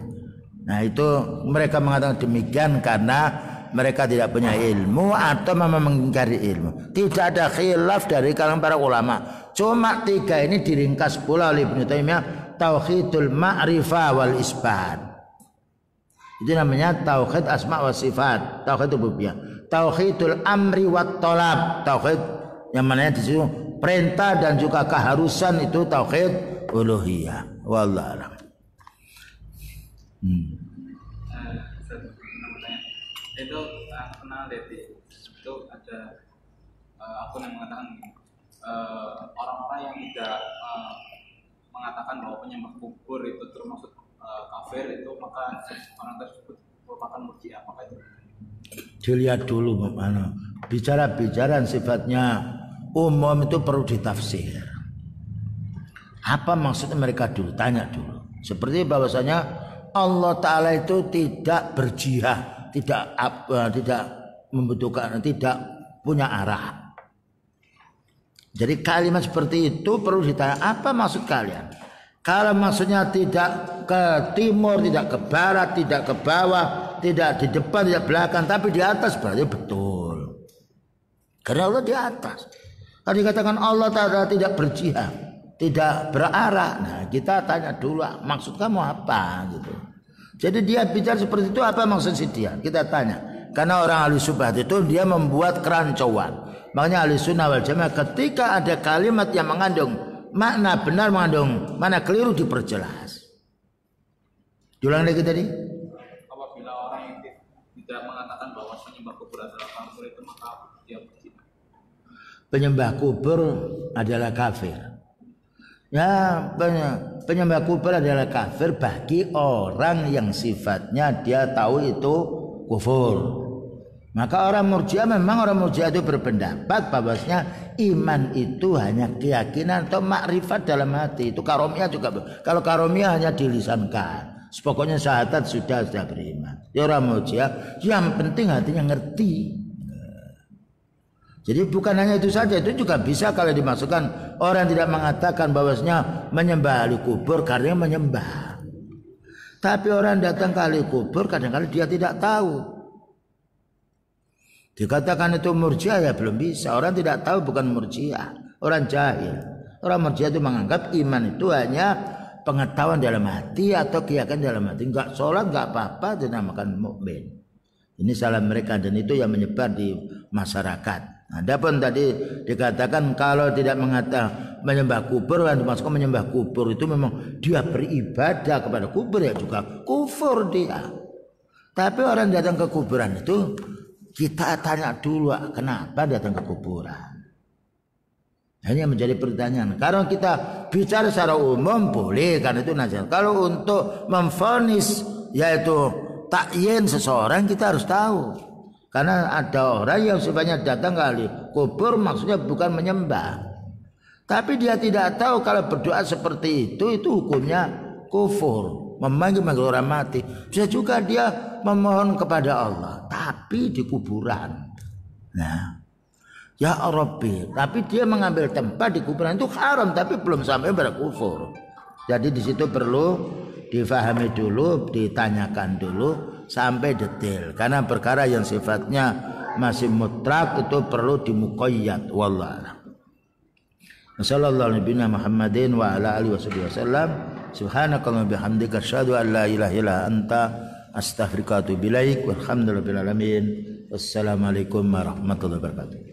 Nah, itu mereka mengatakan demikian karena mereka tidak punya ilmu atau memang mengingkari ilmu. Tidak ada khilaf dari kalangan para ulama. Cuma tiga ini diringkas pula oleh Ibnu Taimiyah, tauhidul ma'rifah wal isbat. Itu namanya tauhid asma wa sifat, tauhid rububiyah. Tauhidul amri wat tolab, tauhid yang mana di situ perintah dan juga keharusan, itu tauhid uluhiyah. Wallahu a'lam. Itu pernah lihat itu ada akun yang mengatakan orang-orang yang tidak mengatakan bahwa penyembah kubur itu termasuk kafir, itu maka orang tersebut merupakan murji'ah. Apakah itu? Dilihat dulu mana bicara-bicara sifatnya umum itu perlu ditafsir. Apa maksudnya mereka dulu? Tanya dulu. Seperti bahwasanya Allah Ta'ala itu tidak berjihad, tidak membutuhkan, tidak punya arah. Jadi kalimat seperti itu perlu ditanya, apa maksud kalian? Kalau maksudnya tidak ke timur, tidak ke barat, tidak ke bawah, tidak di depan, tidak belakang, tapi di atas, berarti betul. Karena Allah di atas. Kalau dikatakan Allah Ta'ala tidak berjihad, tidak berarah, nah kita tanya dulu, maksud kamu apa gitu. Jadi dia bicara seperti itu, apa maksud si dia? Kita tanya. Karena orang ahli syubhat itu dia membuat kerancuan. Makanya ahli sunnah wal jamaah ketika ada kalimat yang mengandung makna benar, mengandung mana keliru, diperjelas. Diulang lagi tadi. Apabila orang yang tidak mengatakan bahwa penyembah kubur adalah kafir, itu maka dia berjihad. Penyembah kubur adalah kafir. Ya, penyembah kubur adalah kafir bagi orang yang sifatnya dia tahu itu kufur. Maka orang Murji'ah, memang orang Murji'ah itu berpendapat bahwasanya iman itu hanya keyakinan atau makrifat dalam hati. Itu karomiyah juga. Kalau karomiyah hanya dilisankan, pokoknya syahadat sudah beriman. Ya orang Murji'ah, yang penting hatinya ngerti. Jadi bukan hanya itu saja, itu juga bisa kalau dimasukkan orang tidak mengatakan bahwasanya menyembah ahli kubur karena menyembah. Tapi orang datang ke ahli kubur kadang-kadang dia tidak tahu. Dikatakan itu Murji'ah ya belum bisa. Orang tidak tahu bukan Murji'ah, orang jahil. Orang Murji'ah itu menganggap iman itu hanya pengetahuan dalam hati atau keyakinan dalam hati. Enggak sholat, enggak apa-apa, dinamakan mukmin. Ini salah mereka dan itu yang menyebar di masyarakat. Adapun tadi dikatakan kalau tidak mengatakan menyembah kubur, yang dimaksudkan menyembah kubur itu memang dia beribadah kepada kubur, ya juga kufur dia. Tapi orang datang ke kuburan itu kita tanya dulu, kenapa datang ke kuburan? Hanya menjadi pertanyaan. Kalau kita bicara secara umum boleh, karena itu nasihat. Kalau untuk memvonis yaitu takyin seseorang, kita harus tahu. Karena ada orang yang sifatnya datang kali kubur maksudnya bukan menyembah. Tapi dia tidak tahu kalau berdoa seperti itu hukumnya kufur. Memanggil orang mati. Bisa juga dia memohon kepada Allah. Tapi di kuburan. Nah, ya Rabbi. Tapi dia mengambil tempat di kuburan itu haram. Tapi belum sampai pada kufur. Jadi di situ perlu difahami dulu, ditanyakan dulu sampai detail. Karena perkara yang sifatnya masih mutlak itu perlu dimuqayyad. Wallah. Sallallahu alaihi Muhammadin wa ala alihi wasallam. Subhanakallahumma bihamdika asyhadu an la ilaha illa anta astaghfiruka wa atubu ilaik. Walhamdulillahil alamin. Wassalamualaikum warahmatullahi wabarakatuh.